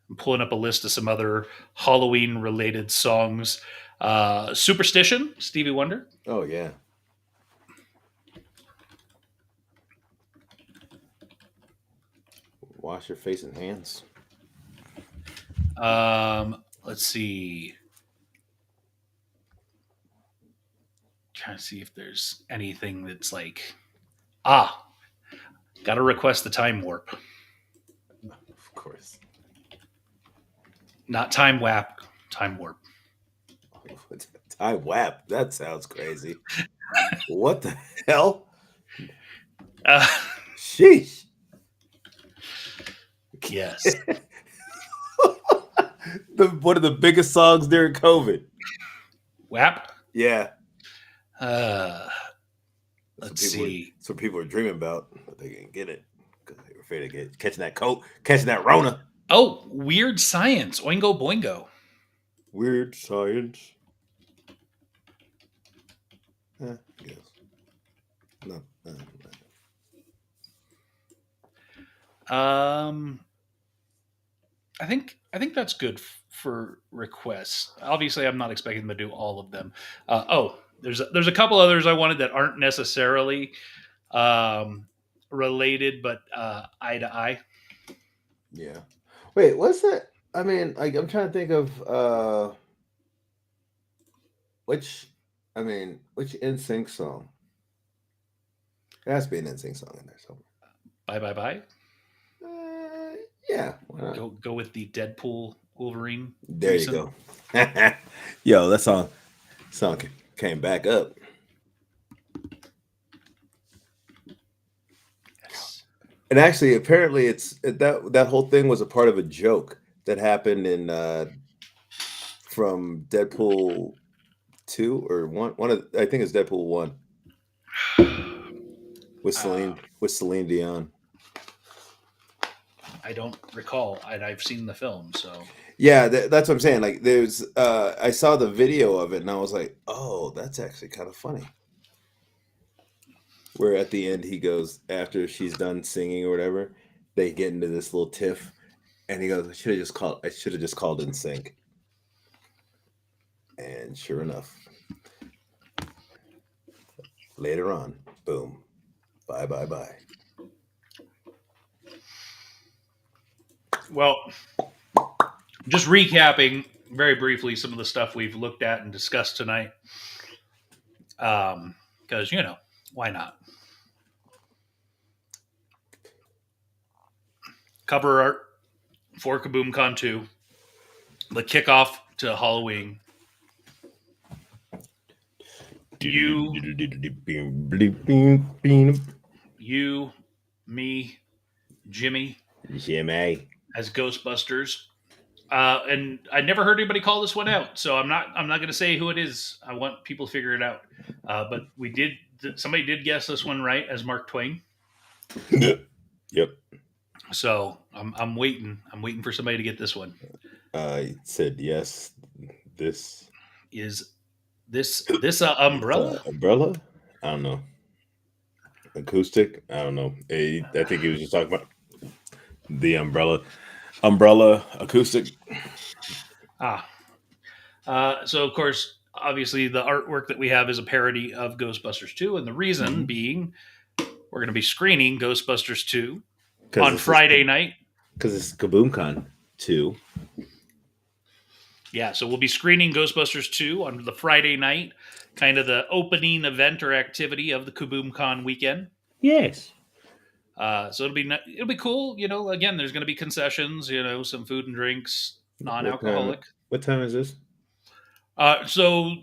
I'm pulling up a list of some other Halloween related songs. Superstition, Stevie Wonder. Oh yeah. Wash your face and hands. Let's see. Trying to see if there's anything that's like, gotta request the Time Warp. Of course. Not Time Wap, Time Warp. Time Wap. That sounds crazy. What the hell? Sheesh. Yes. One of the biggest songs during COVID. WAP? Yeah. Let's see. That's what people are dreaming about, but they didn't get it because they were afraid of catching that Rona. Oh, Weird Science, Oingo Boingo. Weird Science. I guess. No. I think that's good for requests. Obviously, I'm not expecting them to do all of them. There's a couple others I wanted that aren't necessarily related, but eye to eye. Yeah. Wait, what's that? I mean, like, I'm trying to think of which NSYNC song? There has to be an NSYNC song in there somewhere. Bye bye bye. Yeah. Why not? Go with the Deadpool Wolverine. There threesome. you go. Yo, that song came back up. Yes. And actually, apparently, that whole thing was a part of a joke that happened in from Deadpool 2 or one. One of I think it's Deadpool 1 Uh, With Celine Dion. I don't recall. I've seen the film, so Yeah, that's what I'm saying. Like, there's I saw the video of it and I was like, oh, that's actually kind of funny. Where at the end he goes after she's done singing or whatever, they get into this little tiff, and he goes, I should have just called in sync." And sure enough, later on, boom, bye bye bye. well, just recapping very briefly some of the stuff we've looked at and discussed tonight. Because why not? Cover art for Kaboom-Con 2, the kickoff to Halloween. You, you, me, Jimmy Jimmy. as Ghostbusters. And I never heard anybody call this one out, so I'm not going to say who it is. I want people to figure it out. But somebody did guess this one right as Mark Twain. Yep. So I'm waiting. I'm waiting for somebody to get this one. I said yes. This Is this umbrella? umbrella? I don't know. Acoustic? I don't know. I think he was just talking about the umbrella. Umbrella acoustic. Ah. So of course, obviously, the artwork that we have is a parody of Ghostbusters 2, and the reason being we're going to be screening Ghostbusters 2 on Friday night. Because it's Kaboom-Con 2. Yeah, so we'll be screening Ghostbusters 2 on the Friday night, kind of the opening event or activity of the Kaboom-Con weekend. Yes. So it'll be cool. Again, there's going to be concessions. Some food and drinks, non-alcoholic. What time is this? So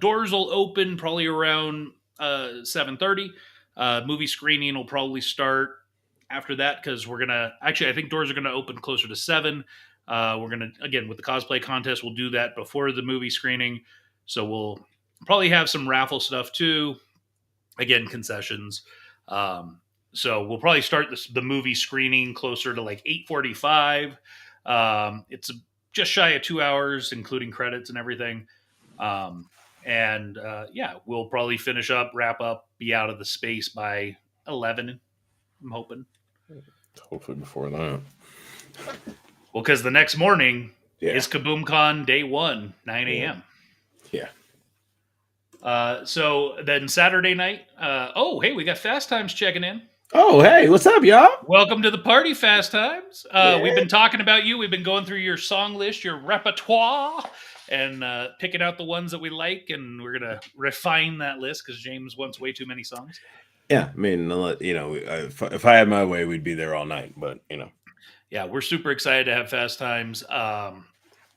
doors will open probably around 7:30. Movie screening will probably start after that because I think doors are gonna open closer to 7. We're gonna again with the cosplay contest. We'll do that before the movie screening, so we'll probably have some raffle stuff too. Again, concessions. So we'll probably start the movie screening closer to like 8:45. It's just shy of 2 hours, including credits and everything. And yeah, we'll probably wrap up, be out of the space by 11. I'm hoping. Hopefully before that. Well, because the next morning is Kaboom-Con day 1, 9 a.m. Yeah. So then Saturday night. Hey, we got Fast Times checking in. Oh, hey, what's up, y'all? Welcome to the party, Fast Times. We've been talking about you. We've been going through your song list, your repertoire, and picking out the ones that we like, and we're gonna refine that list because James wants way too many songs. Yeah, I mean, if I had my way, we'd be there all night. But yeah, we're super excited to have Fast Times.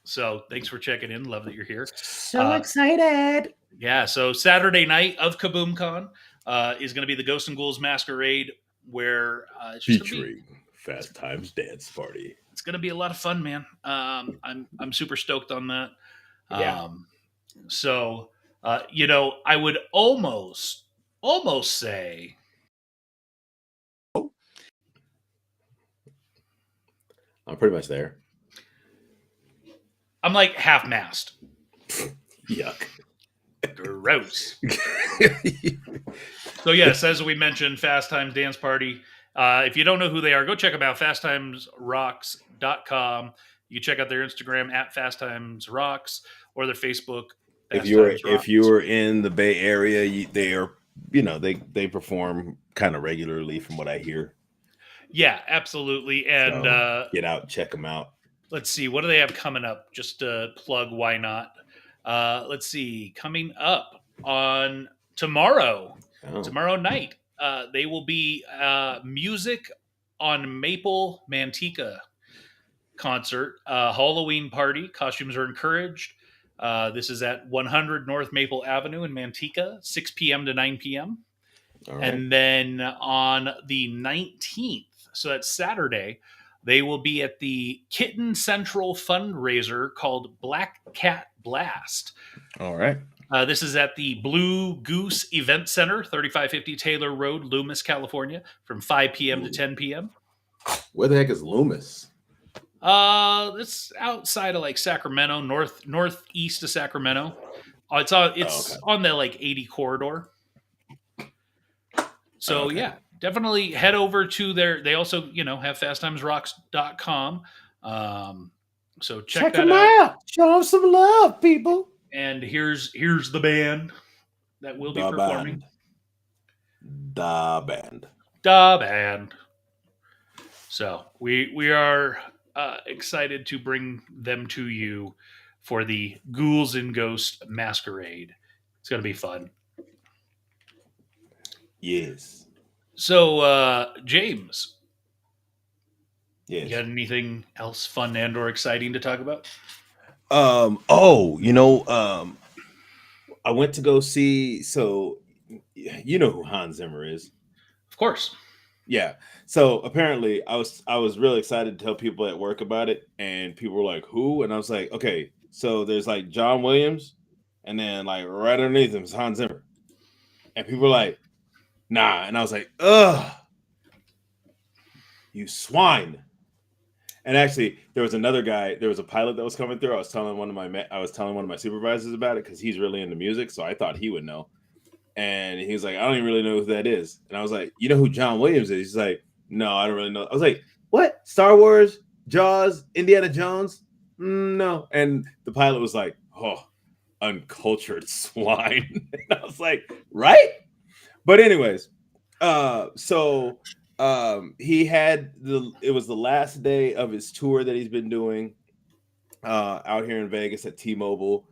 So thanks for checking in. Love that you're here. So excited. Yeah, so Saturday night of Kaboom-Con is going to be the Ghosts and Ghouls Masquerade, where it's just featuring Fast Times Dance Party. It's going to be a lot of fun, man. I'm super stoked on that. Yeah. So I would almost say. I'm pretty much there. I'm like half-mast. Yuck. Gross. So yes, as we mentioned, Fast Times Dance Party. If you don't know who they are, go check them out, fasttimesrocks.com. You can check out their Instagram at fasttimesrocks or their Facebook. If you're in the Bay Area, they perform kind of regularly from what I hear. Yeah, absolutely. And so get out, check them out. Let's see, what do they have coming up? Just to plug, why not? Let's see, coming up on tomorrow night, they will be Music on Maple Manteca concert, Halloween party. Costumes are encouraged. This is at 100 North Maple Avenue in Manteca, 6 p.m. to 9 p.m. Right. And then on the 19th, So that's Saturday. They will be at the Kitten Central fundraiser called Black Cat Blast. All right. This is at the Blue Goose Event Center, 3550 Taylor Road, Loomis, California, from 5 p.m. to Ooh. 10 p.m. Where the heck is Loomis? It's outside of like Sacramento, northeast of Sacramento. Oh, okay. It's on the like 80 corridor. So Okay. yeah, definitely head over to their. They also have fasttimesrocks.com. So check Check that them out. out. Show them some love, people. And here's the band that will be The performing. band. The band. Da band. So we are excited to bring them to you for the Ghouls and Ghosts Masquerade. It's gonna be fun. Yes. So James, you Yes. got anything else fun and or exciting to talk about? Oh, I went to go see, so you know who Hans Zimmer is. Of course. Yeah. So apparently I was really excited to tell people at work about it, and people were like, "Who?" And I was like, "Okay, so there's like John Williams, and then like right underneath him is Hans Zimmer." And people were like, "Nah." And I was like, "Ugh, you swine." And actually, there was another guy. There was a pilot that was coming through. I was telling one of my supervisors about it because he's really into music, so I thought he would know. And he was like, "I don't even really know who that is." And I was like, "You know who John Williams is?" He's like, "No, I don't really know." I was like, "What? Star Wars, Jaws, Indiana Jones? No." And the pilot was like, "Oh, uncultured swine." And I was like, "Right?" But anyways, so he had it was the last day of his tour that he's been doing out here in Vegas at T-Mobile,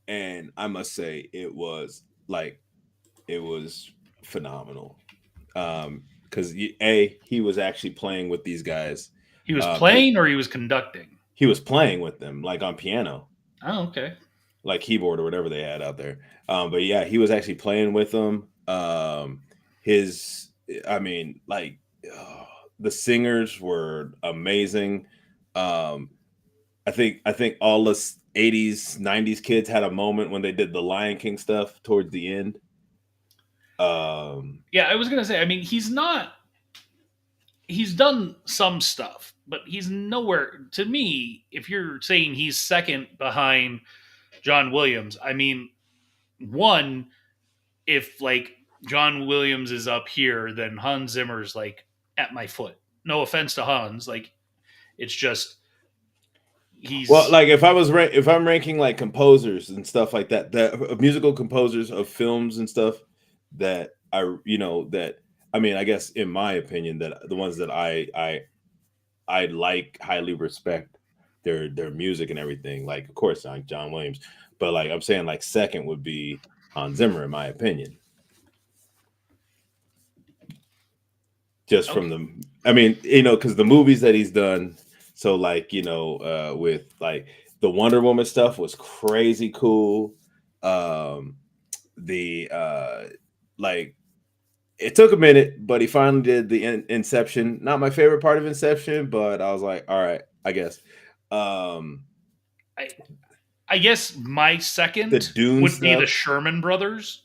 and I must say it was phenomenal. Because he was actually playing with these guys. He was He playing or he was conducting. he was playing with them like on piano, Oh, okay. like keyboard or whatever they had out there. But yeah, he was actually playing with them. His, I mean, like the singers were amazing. Um, I think all the '80s, '90s kids had a moment when they did the Lion King stuff towards the end. Um, Yeah, I was gonna say. I mean, he's done some stuff, but he's nowhere to me. If you're saying he's second behind John Williams, I mean, one, if like John Williams is up here, then Hans Zimmer's like at my foot. No offense to Hans, like it's just Well, he's like if I'm ranking like composers and stuff like that, musical composers of films and stuff that that I mean, I guess in my opinion that the ones that I like highly respect their music and everything. Like of course like John Williams, but like I'm saying like second would be Hans Zimmer in my opinion. Just from okay. the I mean, because the movies that he's done, so like, with like the Wonder Woman stuff was crazy cool. The like it took a minute, but he finally did the Inception. Not my favorite part of Inception, but I was like, all right, I guess. Um I I guess my the second Dune would be the stuff. Sherman Brothers.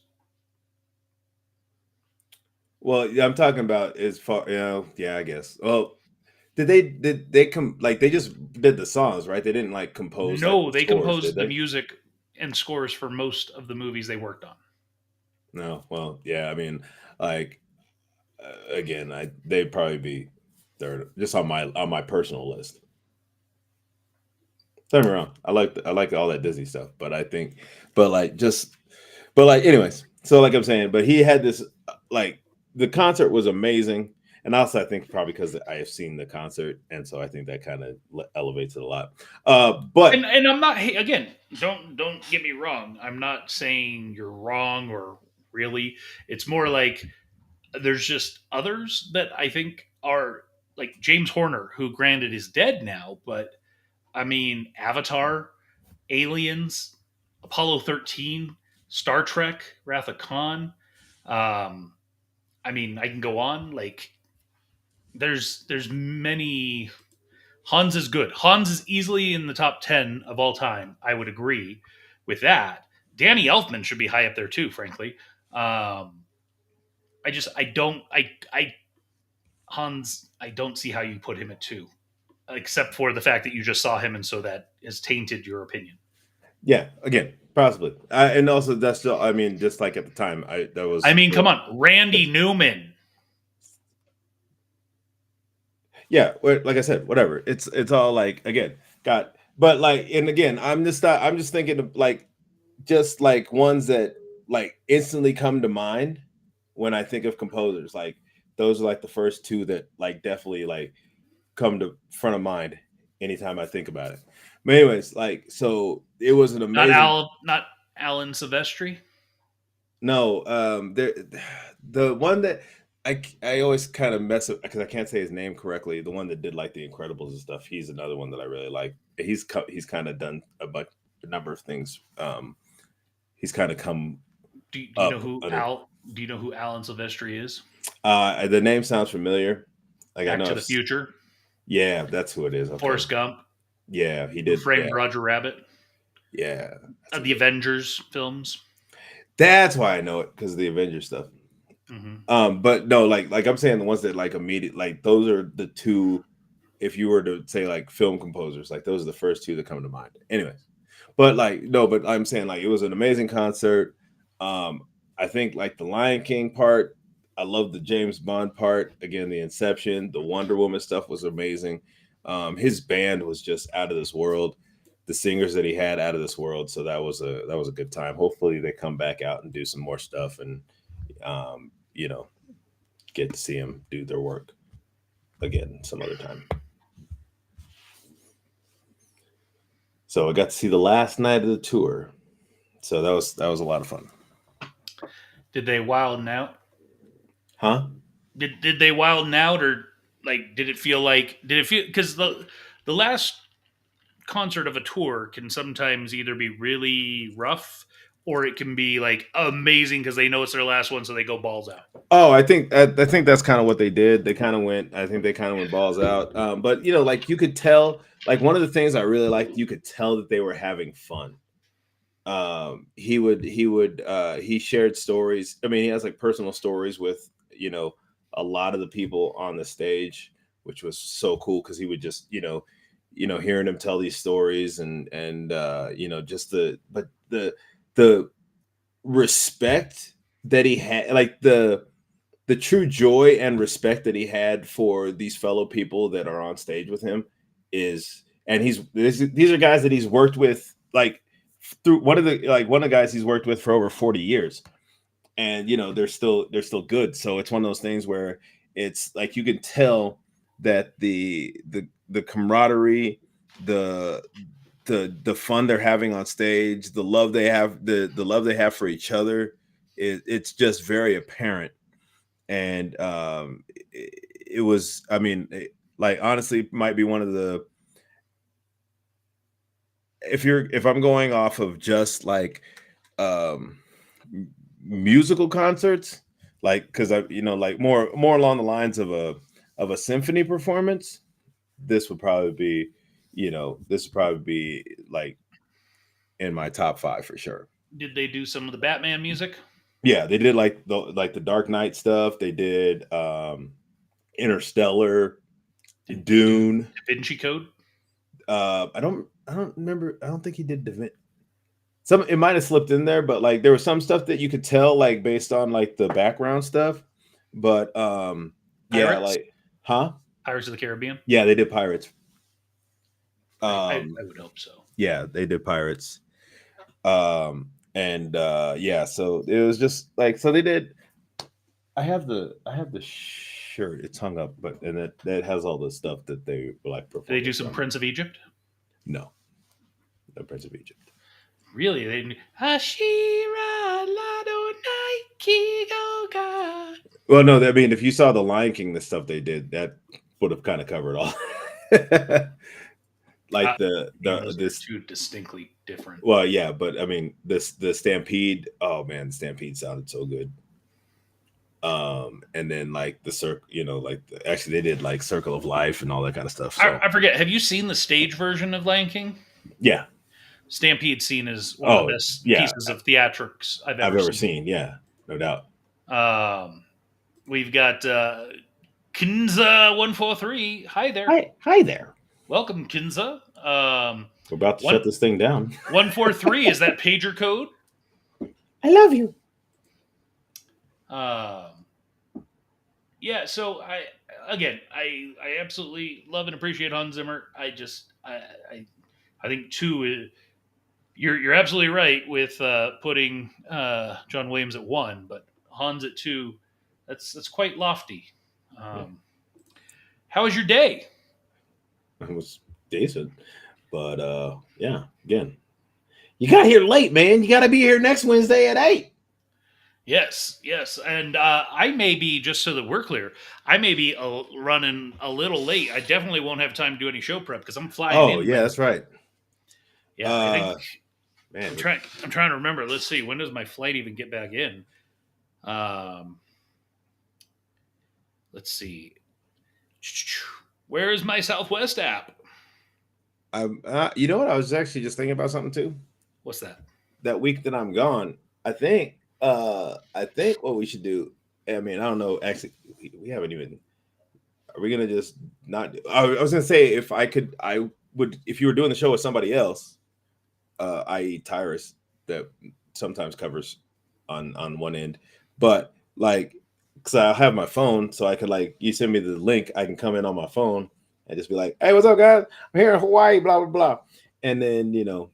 Well, yeah, I'm talking about as far, yeah, I guess. Well, did they come like they just did the songs, right? They didn't like compose like No, the they scores, did composed the they? music and scores for most of the movies they worked on. No. Well, yeah, I mean, like again, they'd probably be third just on my personal list. Don't get me wrong. I like all that Disney stuff, but I think but like just but like anyways, so like I'm saying, but he had this like the concert was amazing. And also, I think probably because I have seen the concert, and so I think that kind of elevates it a lot. But And I'm not hey, again, don't get me wrong. I'm not saying you're wrong or really. It's more like there's just others that I think are like James Horner, who granted is dead now, but I mean Avatar, Aliens, Apollo 13, Star Trek, Wrath of Khan. Um, I mean, I can go on. Like there's many. Hans is good. Hans is easily in the top 10 of all time. I would agree with that. Danny Elfman should be high up there too, frankly. I don't I Hans, I don't see how you put him at 2, except for the fact that you just saw him and so that has tainted your opinion. Yeah, again, possibly, and also that's still. I mean, just like at the time, I that was. I mean, come on, Randy Newman. Yeah, like I said, whatever. It's all like again, got. But like, and again, I'm just thinking of like just like ones that like instantly come to mind when I think of composers. Like those are like the first two that like definitely like come to front of mind anytime I think about it. But anyways, like so it was an amazing. Not Alan Silvestri. No, there, the one that I always kind of mess up because I can't say his name correctly. The one that did like The Incredibles and stuff. He's another one that I really like. He's kind of done a number of things. He's kind of come Do you know up. who Under, Do you know who Alan Silvestri is? the name sounds familiar. Like I Back know. to the Future. Yeah, that's who it is. Okay. Forrest Gump. Yeah, he Who did. Framed Yeah, Roger Rabbit. yeah. The Avengers films. That's why I know it because of the Avengers stuff. Mm-hmm. But no, like I'm saying the ones that like immediate, like those are the two. If you were to say like film composers, like those are the first two that come to mind. Anyways, but like no, but I'm saying like it was an amazing concert. I think like the Lion King part, I love the James Bond part. Again, the Inception, the Wonder Woman stuff was amazing. His band was just out of this world. The singers that he had out of this world. So that was a good time. Hopefully they come back out and do some more stuff and you know, get to see them do their work again some other time. So I got to see the last night of the tour. So that was a lot of fun. Did they wild out? Huh? Did they wild out, or like did it feel because the last concert of a tour can sometimes either be really rough or it can be like amazing because they know it's their last one, so they go balls out. Oh, I think that's kind of what they did. They kind of went. I think they kind of went balls out. But you know, like you could tell. Like one of the things I really liked, you could tell that they were having fun. He shared stories. I mean, he has like personal stories with a lot of the people on the stage, which was so cool because he would just hearing him tell these stories and just the respect that he had, like the true joy and respect that he had for these fellow people that are on stage with him is, and these are guys that he's worked with like through one of the guys he's worked with for over 40 years, and they're still good. So it's one of those things where it's like you can tell that the camaraderie, the the fun they're having on stage, the love they have for each other, it's just very apparent. And it was, I mean, like honestly might be one of the, if I'm going off of just like um musical concerts, like because I like more along the lines of a symphony performance, this would probably be like in my top 5 for sure. Did they do some of the Batman music? Yeah, they did like the Dark Knight stuff. They did Interstellar, Dune. Da Vinci Code? I don't remember. I don't think he did some. It might have slipped in there, but like there was some stuff that you could tell like based on like the background stuff. But yeah, Pirates? like huh? Pirates of the Caribbean? Yeah, they did Pirates. I would hope so. Yeah, they did Pirates. And yeah, so it was just like, so they did. I have the shirt. It's hung up, but and that has all the stuff that they like perform. Did they do some Prince of Egypt? No Prince of Egypt. Really? They didn't. Hashira Lado Nike Goga. Well, no, I mean, if you saw the Lion King, the stuff they did, that would have kind of covered all. Like this two distinctly different. Well, yeah, but I mean, the Stampede. Oh man, the Stampede sounded so good. And then like the circle, like actually they did like Circle of Life and all that kind of stuff. So I forget. Have you seen the stage version of Lion King? yeah. Stampede scene is one of the Oh best yeah, pieces of theatrics I've I've ever ever seen. seen. Yeah, no doubt. We've got Kinza143. Hi there. Hi there. Welcome, Kinza. We're about to One shut this thing down. 143 is that pager code. I love you. Um, yeah. So I absolutely love and appreciate Hans Zimmer. I think two is, you're absolutely right with putting John Williams at one, but Hans at two. That's quite lofty. Yeah. How was your day? It was decent, but yeah. Again, you got here late, man. You got to be here next Wednesday at 8. Yes, and I may be, just so that we're clear, I may be running a little late. I definitely won't have time to do any show prep because I'm flying Oh in yeah, that's Wednesday. right. Yeah, I think Man, I'm trying to remember. Let's see, when does my flight even get back in? Um, let's see. Where is my Southwest app? you know what? I was actually just thinking about something too. What's that? That week that I'm gone, I think what we should do. I mean, I don't know. Actually, we haven't even. Are we gonna just not? I was gonna say if I could, I would. If you were doing the show with somebody else, i.e., Tyrus, that sometimes covers on one end, but like, because I have my phone, so I could like you send me the link, I can come in on my phone and just be like, "Hey, what's up, guys? I'm here in Hawaii, blah blah blah," and then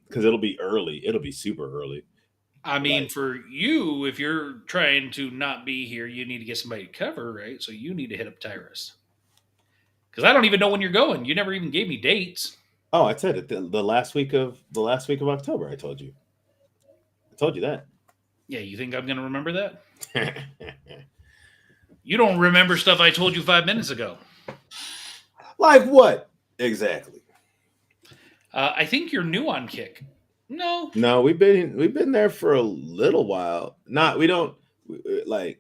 because it'll be early, it'll be super early. I mean, Like, for you, if you're trying to not be here, you need to get somebody to cover, right? So you need to hit up Tyrus because I don't even know when you're going. You never even gave me dates. oh, I said it the last week of October. I told you that. Yeah, you think I'm going to remember that? You don't remember stuff I told you 5 minutes ago. Like what exactly? I think you're new on Kick. No. No, we've been there for a little while. Not we don't like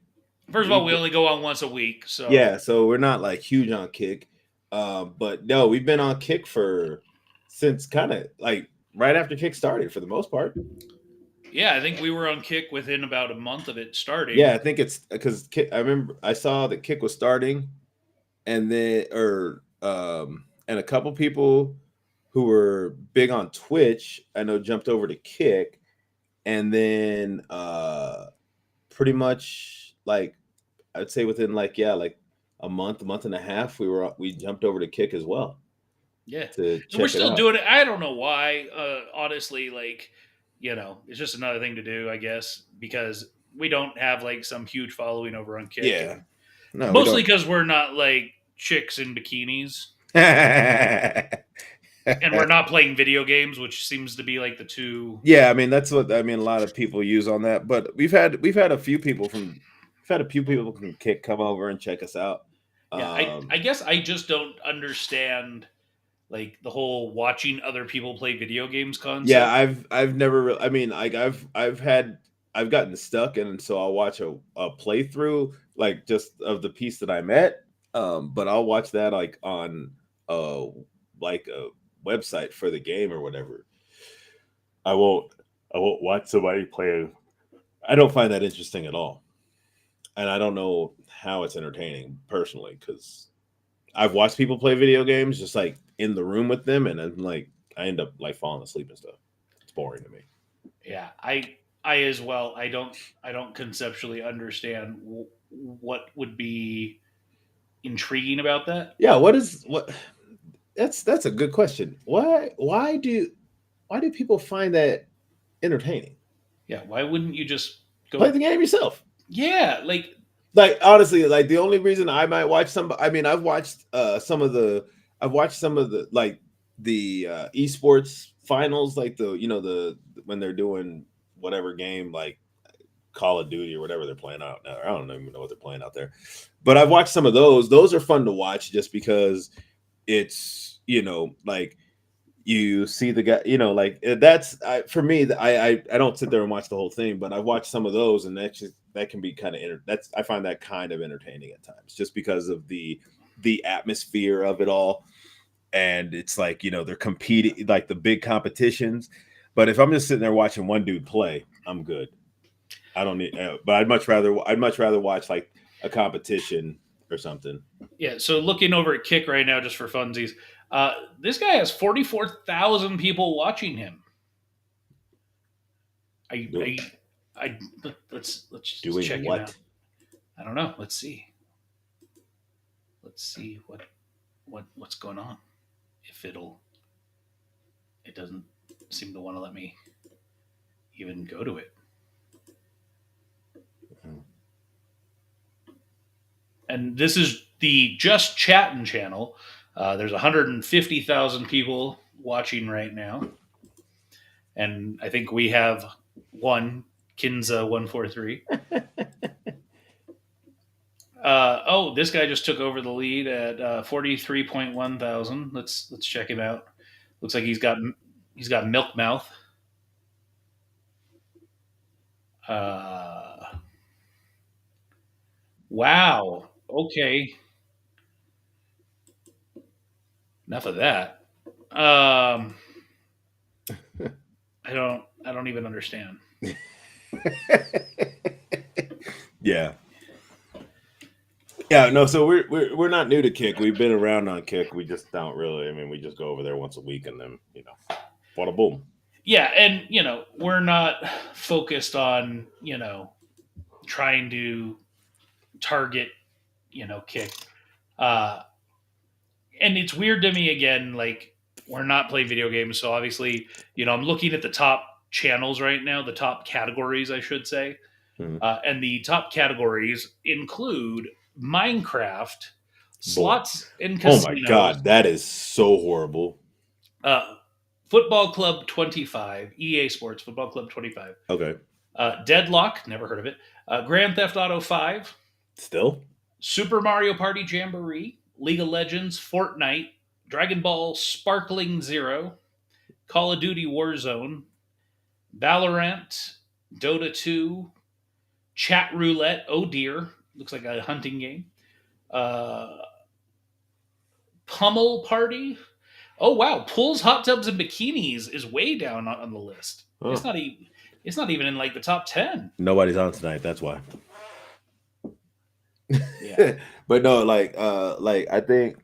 First of all, we only go on once a week, so yeah, so we're not like huge on Kick. But no, we've been on Kick since kind of like right after Kick started for the most part. yeah, I think we were on Kick within about a month of it starting. Yeah, I think it's because I remember I saw that Kick was starting, and then and a couple people who were big on Twitch, I know, jumped over to Kick, and then pretty much like I'd say within like like a month and a half, we jumped over to Kick as well Yeah, to and we're check it still out. doing it. I don't know why. Honestly, like it's just another thing to do, I guess, because we don't have like some huge following over on Kick, Yeah, and no, we mostly don't. because we're not like chicks in bikinis, and we're not playing video games, which seems to be like the two. Yeah, I mean that's what I mean. A lot of people use on that, but we've had a few people from Kick come over and check us out. Yeah, I guess I just don't understand like the whole watching other people play video games Yeah, concept. I've never. I mean, like I've gotten stuck, and so I'll watch a playthrough like just of the piece that I'm at. But I'll watch that like on uh like a website for the game or whatever. I won't I won't watch somebody play. I don't find that interesting at all, and I don't know how it's entertaining personally because I've watched people play video games just like in the room with them, and I'm like I end up like falling asleep and stuff. It's boring to me. Yeah, I as well. I don't conceptually understand what would be intriguing about that. Yeah, what? That's a good question. Why do people find that entertaining? Yeah, why wouldn't you just Play go? the game yourself. Yeah, like Like honestly, like the only reason I might watch some, I mean, I've watched some of the like the esports finals, like the when they're doing whatever game like Call of Duty or whatever they're playing out now. I don't even know what they're playing out there, but I've watched some of those. Those are fun to watch just because it's like you see the guy, like that's for me. I don't sit there and watch the whole thing, but I watch some of those, and that can be kind of that's I find that kind of entertaining at times, just because of the atmosphere of it all, and it's like they're competing like the big competitions. But if I'm just sitting there watching one dude play, I'm good. I don't need, but I'd much rather watch like a competition or something. Yeah. So looking over at Kick right now, just for funsies, this guy has 44,000 people watching him. I, Do- I, let's just Doing check him out. what? I don't know. Let's see. Let's see what's going on. If it doesn't seem to want to let me even go to it. And this is the Just Chatting channel. There's 150,000 people watching right now, and I think we have one Kinza 143. Oh, this guy just took over the lead at 43.1 thousand. Let's check him out. Looks like he's got milk mouth. Uh, wow. Okay. Enough of that. I don't even understand. Yeah. Yeah, no. So we're not new to Kick. We've been around on Kick. We just don't really. I mean, we just go over there once a week, and then bada boom. Yeah, and we're not focused on trying to target Kick. Uh, and it's weird to me again, like we're not playing video games, so obviously, I'm looking at the top channels right now, the top categories, I should say, Mhm. and the top categories include Minecraft, Boy, slots and oh my casinos, God, that is so horrible. uh, Football Club 25, EA Sports Football Club 25, Okay, Deadlock, never heard of it, Grand Theft Auto 5, still. Super Mario Party Jamboree, League of Legends, Fortnite, Dragon Ball Sparkling Zero, Call of Duty Warzone, Valorant, Dota 2, Chat Roulette, oh dear, looks like a hunting game, uh, Pummel Party. Oh wow, pools, hot tubs, and bikinis is way down on the list. Huh. It's not even in like the top 10. Nobody's on tonight. That's why. Yeah. But no, like I think,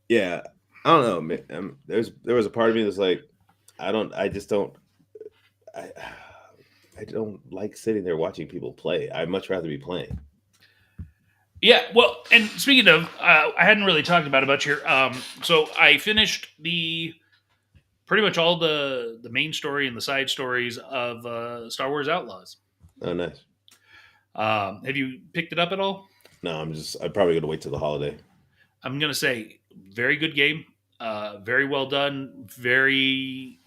yeah, I don't know. Man. There was a part of me that's like, I just don't, I, I don't like sitting there watching people play. I'd much rather be playing. Yeah, well, and speaking of, I hadn't really talked about it much here. So I finished the pretty much all the main story and the side stories of Star Wars Outlaws. Oh, nice. Have you picked it up at all? No, I'm probably gonna wait till the holiday. I'm gonna say very good game, very well done, very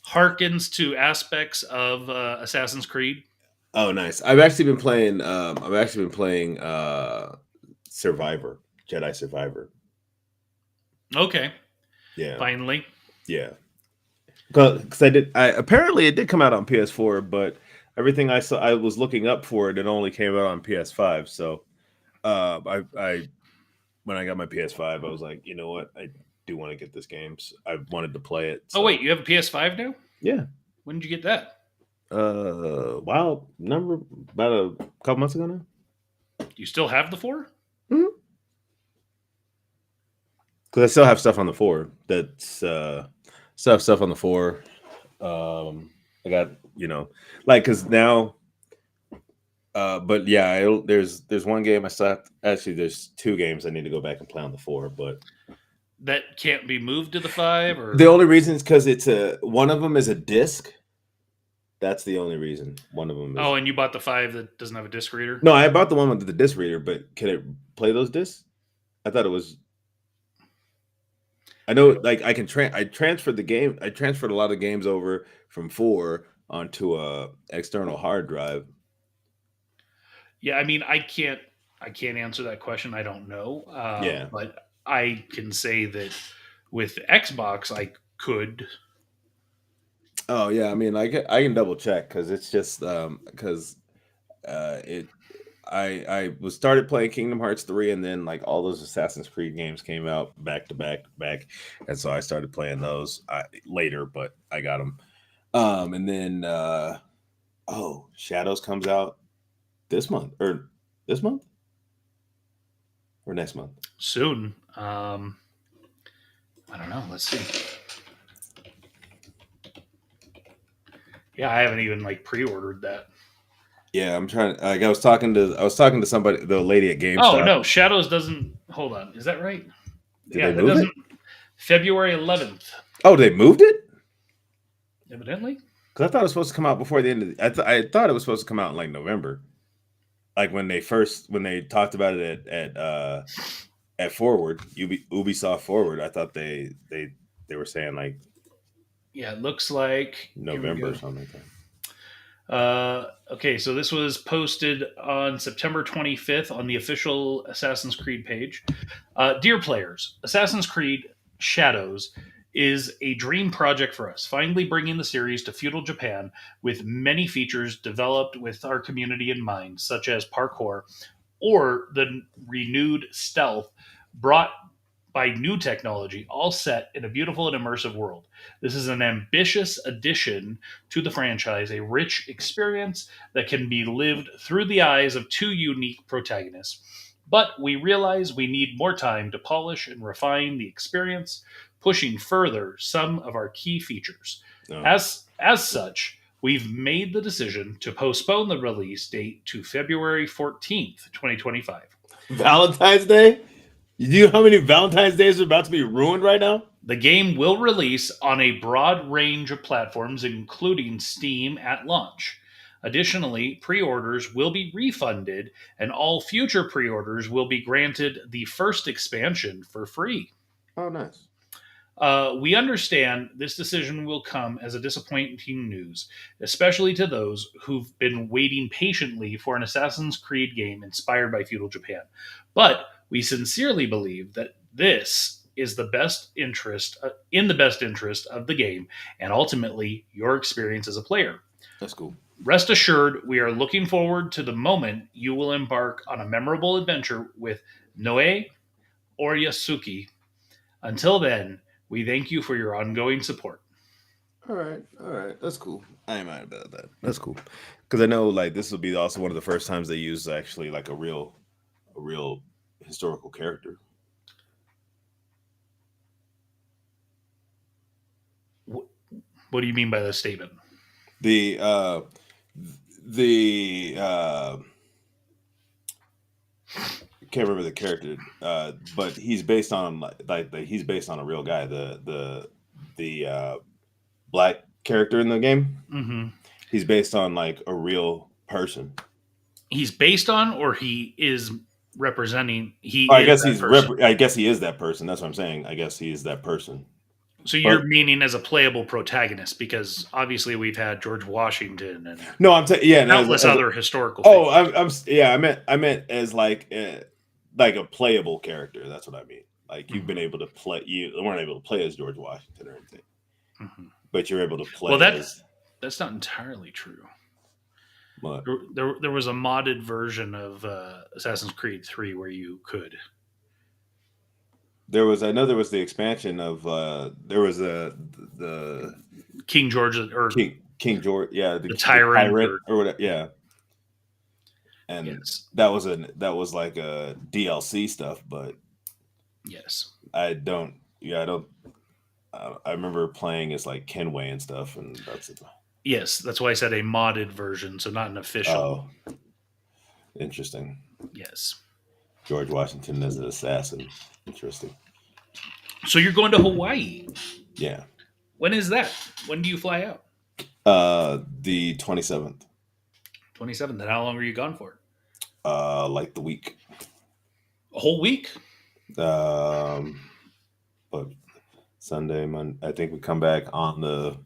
harkens to aspects of Assassin's Creed. Oh, nice. I've actually been playing Survivor, Jedi Survivor. Okay, Yeah, finally. yeah. Because apparently it did come out on PS4, but everything I saw, I was looking up for it, it only came out on PS5. So, I when I got my PS5, I was like, you know what, I do want to get this game. So I wanted to play it. Oh So wait, you have a PS5 now? yeah, When did you get that? wow, number about a couple months ago now. Do you still have the 4? Because I still have stuff on the 4. That's still have stuff on the 4. I got like because now. But yeah, there's one game I still actually there's 2 games I need to go back and play on the 4. But That can't be moved to the 5, or the only reason is because one of them is a disc. That's the only reason. One of them is. oh, and you bought the 5 that doesn't have a disc reader? No, I bought the one with the disc reader, but can it play those discs? I thought it was. I know, like I can I transferred the game. I transferred a lot of games over from 4 onto a external hard drive. Yeah, I mean, I can't answer that question. I don't know, Yeah. but I can say that With Xbox, I could. Oh yeah, I mean, I can double check because it's just because it I was started playing Kingdom Hearts 3 and then like all those Assassin's Creed games came out back to back to back, and so I started playing those later, but I got them. And then Shadows comes out this month or this month or next month. Soon. I don't know. Let's see. Yeah, I haven't even like pre-ordered that. Yeah, I'm trying. Like I was talking to somebody, the lady at Oh GameStop. no, Shadows doesn't. Hold on, is that right? Did Yeah, they that move it? doesn't. February 11th, Oh, they moved it? evidently. Because I thought it was supposed to come out before the end of. I thought it was supposed to come out in like November. Like when they talked about it at Forward, Ubisoft Forward. I thought they were saying like Yeah, it looks like. Here we November or go. something like that. Okay, so this was posted on September 25th on the official Assassin's Creed page. Dear players, Assassin's Creed Shadows is a dream project for us, finally bringing the series to feudal Japan with many features developed with our community in mind, such as parkour or the renewed stealth brought by new technology, all set in a beautiful and immersive world. This is an ambitious addition to the franchise, a rich experience that can be lived through the eyes of two unique protagonists. But we realize we need more time to polish and refine the experience, pushing further some of our key features. No. As such, we've made the decision to postpone the release date to February 14th, 2025. Valentine's Day? You know how many Valentine's Days are about to be ruined right now? The game will release on a broad range of platforms, including Steam at launch. Additionally, pre orders will be refunded, and all future pre orders will be granted the first expansion for free. Oh, nice. We understand this decision will come as a disappointing news, especially to those who've been waiting patiently for an Assassin's Creed game inspired by feudal Japan. But we sincerely believe that this is in the best interest of the game and ultimately your experience as a player. That's cool. Rest assured, we are looking forward to the moment you will embark on a memorable adventure with Noe or Yasuki. Until then, we thank you for your ongoing support. All right. That's cool. I ain't mad about that. That's cool. Because I know like this will be also one of the first times they use actually like a real historical character. What do you mean by this statement? The the can't remember the character, but he's based on he's based on a real guy. The black character in the game. Mm-hmm. He's based on like a real person. He's based on, or he is representing. He I is guess that person. I guess he is that person. That's what I'm saying. I guess he is that person. So you're But meaning as a playable protagonist, because obviously we've had George Washington and no, yeah, and countless other historical oh, figures. yeah, I meant as like a playable character. That's what I mean. Like you've been able to play. You weren't able to play as George Washington or anything, Mm-hmm. but you're able to play Well, as. that's not entirely true. What? There was a modded version of Assassin's Creed 3 where you could. I know there was the expansion of there was the King George or King George, yeah, the the tyrant, tyrant or or whatever, yeah, and yes, that was like a DLC stuff, but yes, I don't, yeah, I don't. I remember playing as like Kenway and stuff, and that's it. yes. That's why I said a modded version, so not an official. Oh, interesting. Yes. George Washington as an assassin. Interesting. So you're going to Hawaii. Yeah. When is that? When do you fly out? The 27th. 27th. And how long are you gone for? Like the week. A whole week? Um, but Sunday, Monday. I think we come back on the.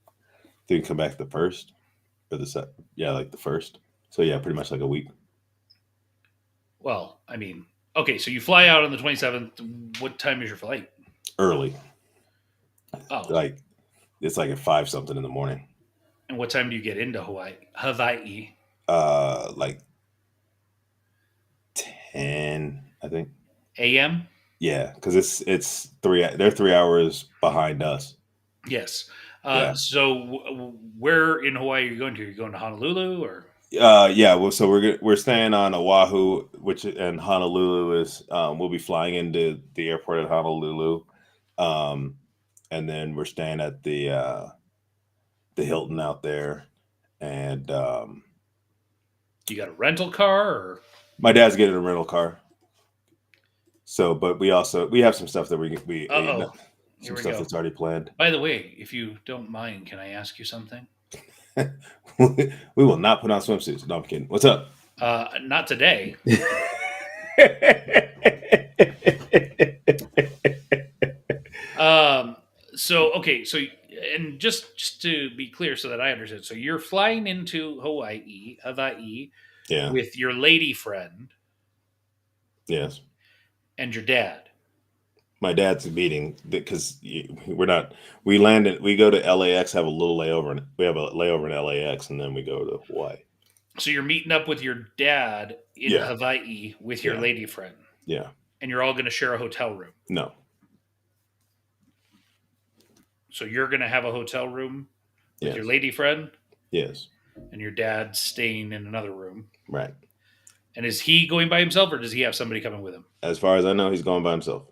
I think we come back the first, or the set. Yeah, like the first. So yeah, pretty much like a week. Well, I mean, okay, so you fly out on the 27th. What time is your flight? early. Oh, Like it's like at 5 something in the morning. and what time do you get into Hawaii? Hawaii. Like 10, I think. A.M. Yeah, because it's three. They're 3 hours behind us. Yes. Yeah. Where in Hawaii are you going to? Are you going to Honolulu or? Yeah. Well, so we're staying on Oahu, which and Honolulu is. We'll be flying into the airport at Honolulu, um, and then we're staying at the Hilton out there, and You got a rental car or? my dad's getting a rental car. So, but we have some stuff that Uh-oh. Here some we stuff go. that's already planned. By the way, if you don't mind, can I ask you something? We will not put on swimsuits. No, I'm kidding. What's up? Not today. Um, okay, and just to be clear so that I understand. So you're flying into Hawaii Yeah. with your lady friend Yes. and your dad. My dad's meeting because we're not. We landed. We go to LAX. Have a little layover. We have a layover in LAX, and then we go to Hawaii. So you're meeting up with your dad in Yeah. Hawaii with your Yeah. lady friend, Yeah. and you're all going to share a hotel room. No. So you're going to have a hotel room with Yes. your lady friend, Yes. and your dad's staying in another room. Right. And is he going by himself, or does he have somebody coming with him? As far as I know, he's going by himself.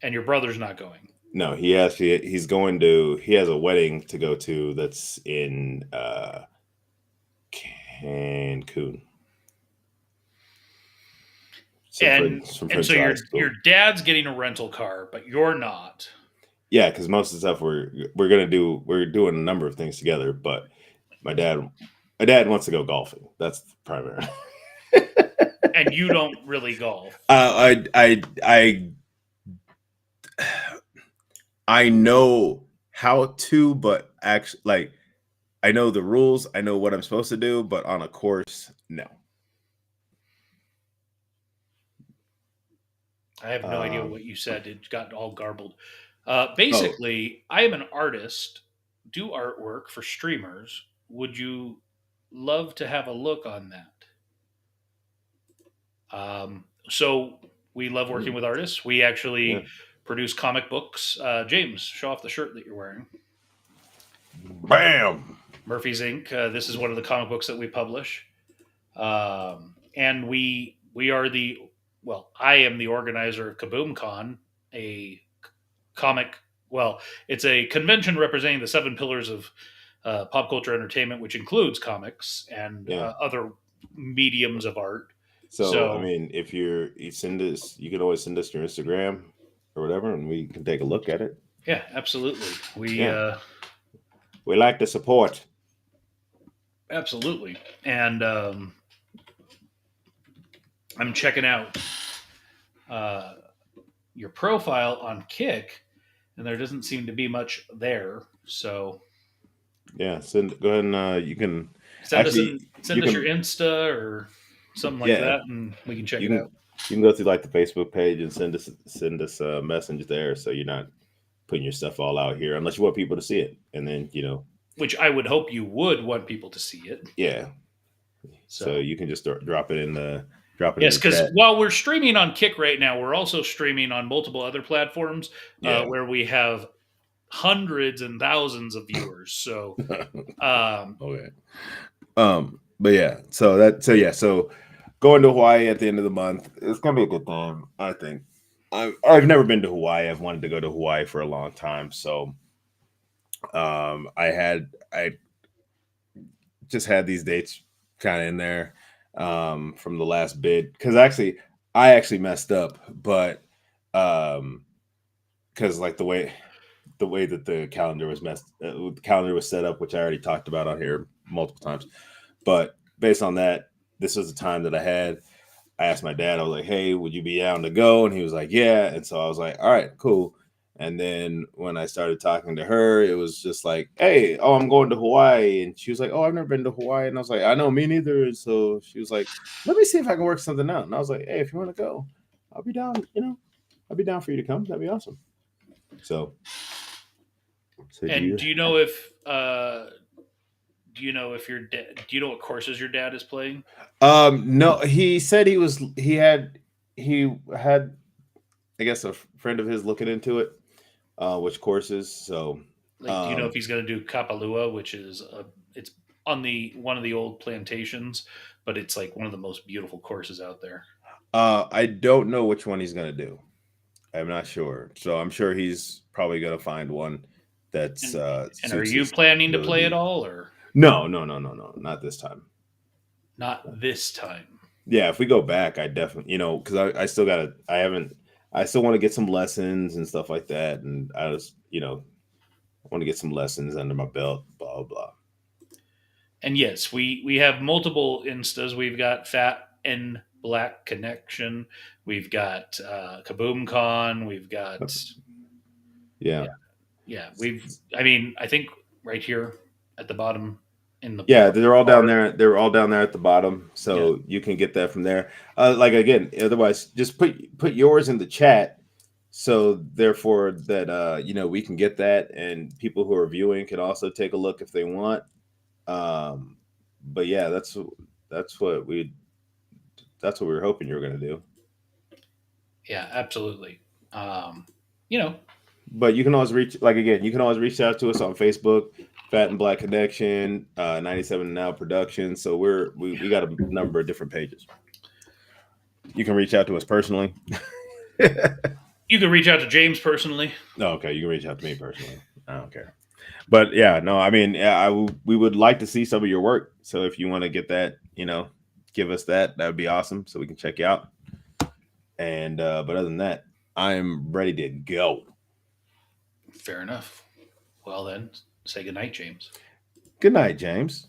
And your brother's not going. No, he's going to. He has a wedding to go to that's in Cancun. And so your dad's getting a rental car, but you're not. Yeah, because most of the stuff we're doing a number of things together. But my dad wants to go golfing. That's the primary. And you don't really golf. I know how to, but actually, like, I know the rules. I know what I'm supposed to do, but on a course, no. I have no idea what you said. It got all garbled. Basically, I am an artist, do artwork for streamers. Would you love to have a look on that? So we love working with artists. We actually produce comic books. James, show off the shirt that you're wearing. Bam! Murphy's Inc. This is one of the comic books that we publish. And we are I am the organizer of Kaboom-Con, a comic. Well, it's a convention representing the 7 pillars of pop culture entertainment, which includes comics and other mediums of art. So I mean, if you send us, you can always send us your Instagram or whatever, and we can take a look at it. Yeah, absolutely. We like the support. Absolutely, and I'm checking out your profile on Kick, and there doesn't seem to be much there. So yeah, go ahead and you can send us your Insta or something like that, and we can check it out. You can go through like the Facebook page and send us a message there, so you're not putting your stuff all out here unless you want people to see it, and then which I would hope you would want people to see it. Yeah. So you can just drop it in the. Yes, because while we're streaming on Kick right now, we're also streaming on multiple other platforms where we have hundreds and thousands of viewers. So, okay. But yeah, so going to Hawaii at the end of the month, it's gonna be a good time. I think. I've never been to Hawaii. I've wanted to go to Hawaii for a long time. So, I just had these dates kind of in there from the last bid because I actually messed up, but because like the way that the calendar was set up, which I already talked about on here multiple times, but based on that, this was the time that I asked my dad, I was like, hey, would you be down to go? And he was like, yeah. And so I was like, all right, cool. And then when I started talking to her, it was just like, hey, I'm going to Hawaii. And she was like, oh, I've never been to Hawaii. And I was like, I know, me neither. And so she was like, let me see if I can work something out. And I was like, hey, if you want to go, I'll be down, I'll be down for you to come. That'd be awesome. So, so do And you? do you know if your dad? Do you know what courses your dad is playing? No, he said he had I guess a friend of his looking into it, which courses. So, Like, do you know if um, he's going to do Kapalua, which is it's on the one of the old plantations, but it's like one of the most beautiful courses out there. I don't know which one he's gonna do. I'm not sure. So I'm sure he's probably gonna find one that's And and are suits you his planning to play at ability. all, or No, no, no, no, no, not this time. not this time? Yeah, if we go back, I definitely, because I still gotta, I haven't, I still want to get some lessons and stuff like that, and I just, I want to get some lessons under my belt, blah blah. And yes, we have multiple instas. We've got Fat and Black Connection. We've got Kaboom-Con. We've blah. got Yeah, yeah, yeah. We've I mean I think right here at the bottom in the yeah, they're all down bar. there. They're all down there at the bottom, Yeah, so you can get that from there. Like again, otherwise, just put yours in the chat, so therefore that we can get that, and people who are viewing can also take a look if they want. Um, but yeah, that's what we that's what we were hoping you were going to do. yeah, absolutely. Um, you know, But you can always reach, like again, you can always reach out to us on Facebook, Fat and Black Connection, 97 Now Productions. So we got a number of different pages. You can reach out to us personally. you can reach out to James personally. No, okay, you can reach out to me personally. I don't care. But yeah, no, I mean, yeah, we would like to see some of your work. So if you want to get that, give us that. That would be awesome. So we can check you out. And but other than that, I'm ready to go. Fair enough. Well then, say goodnight, James. Good night, James.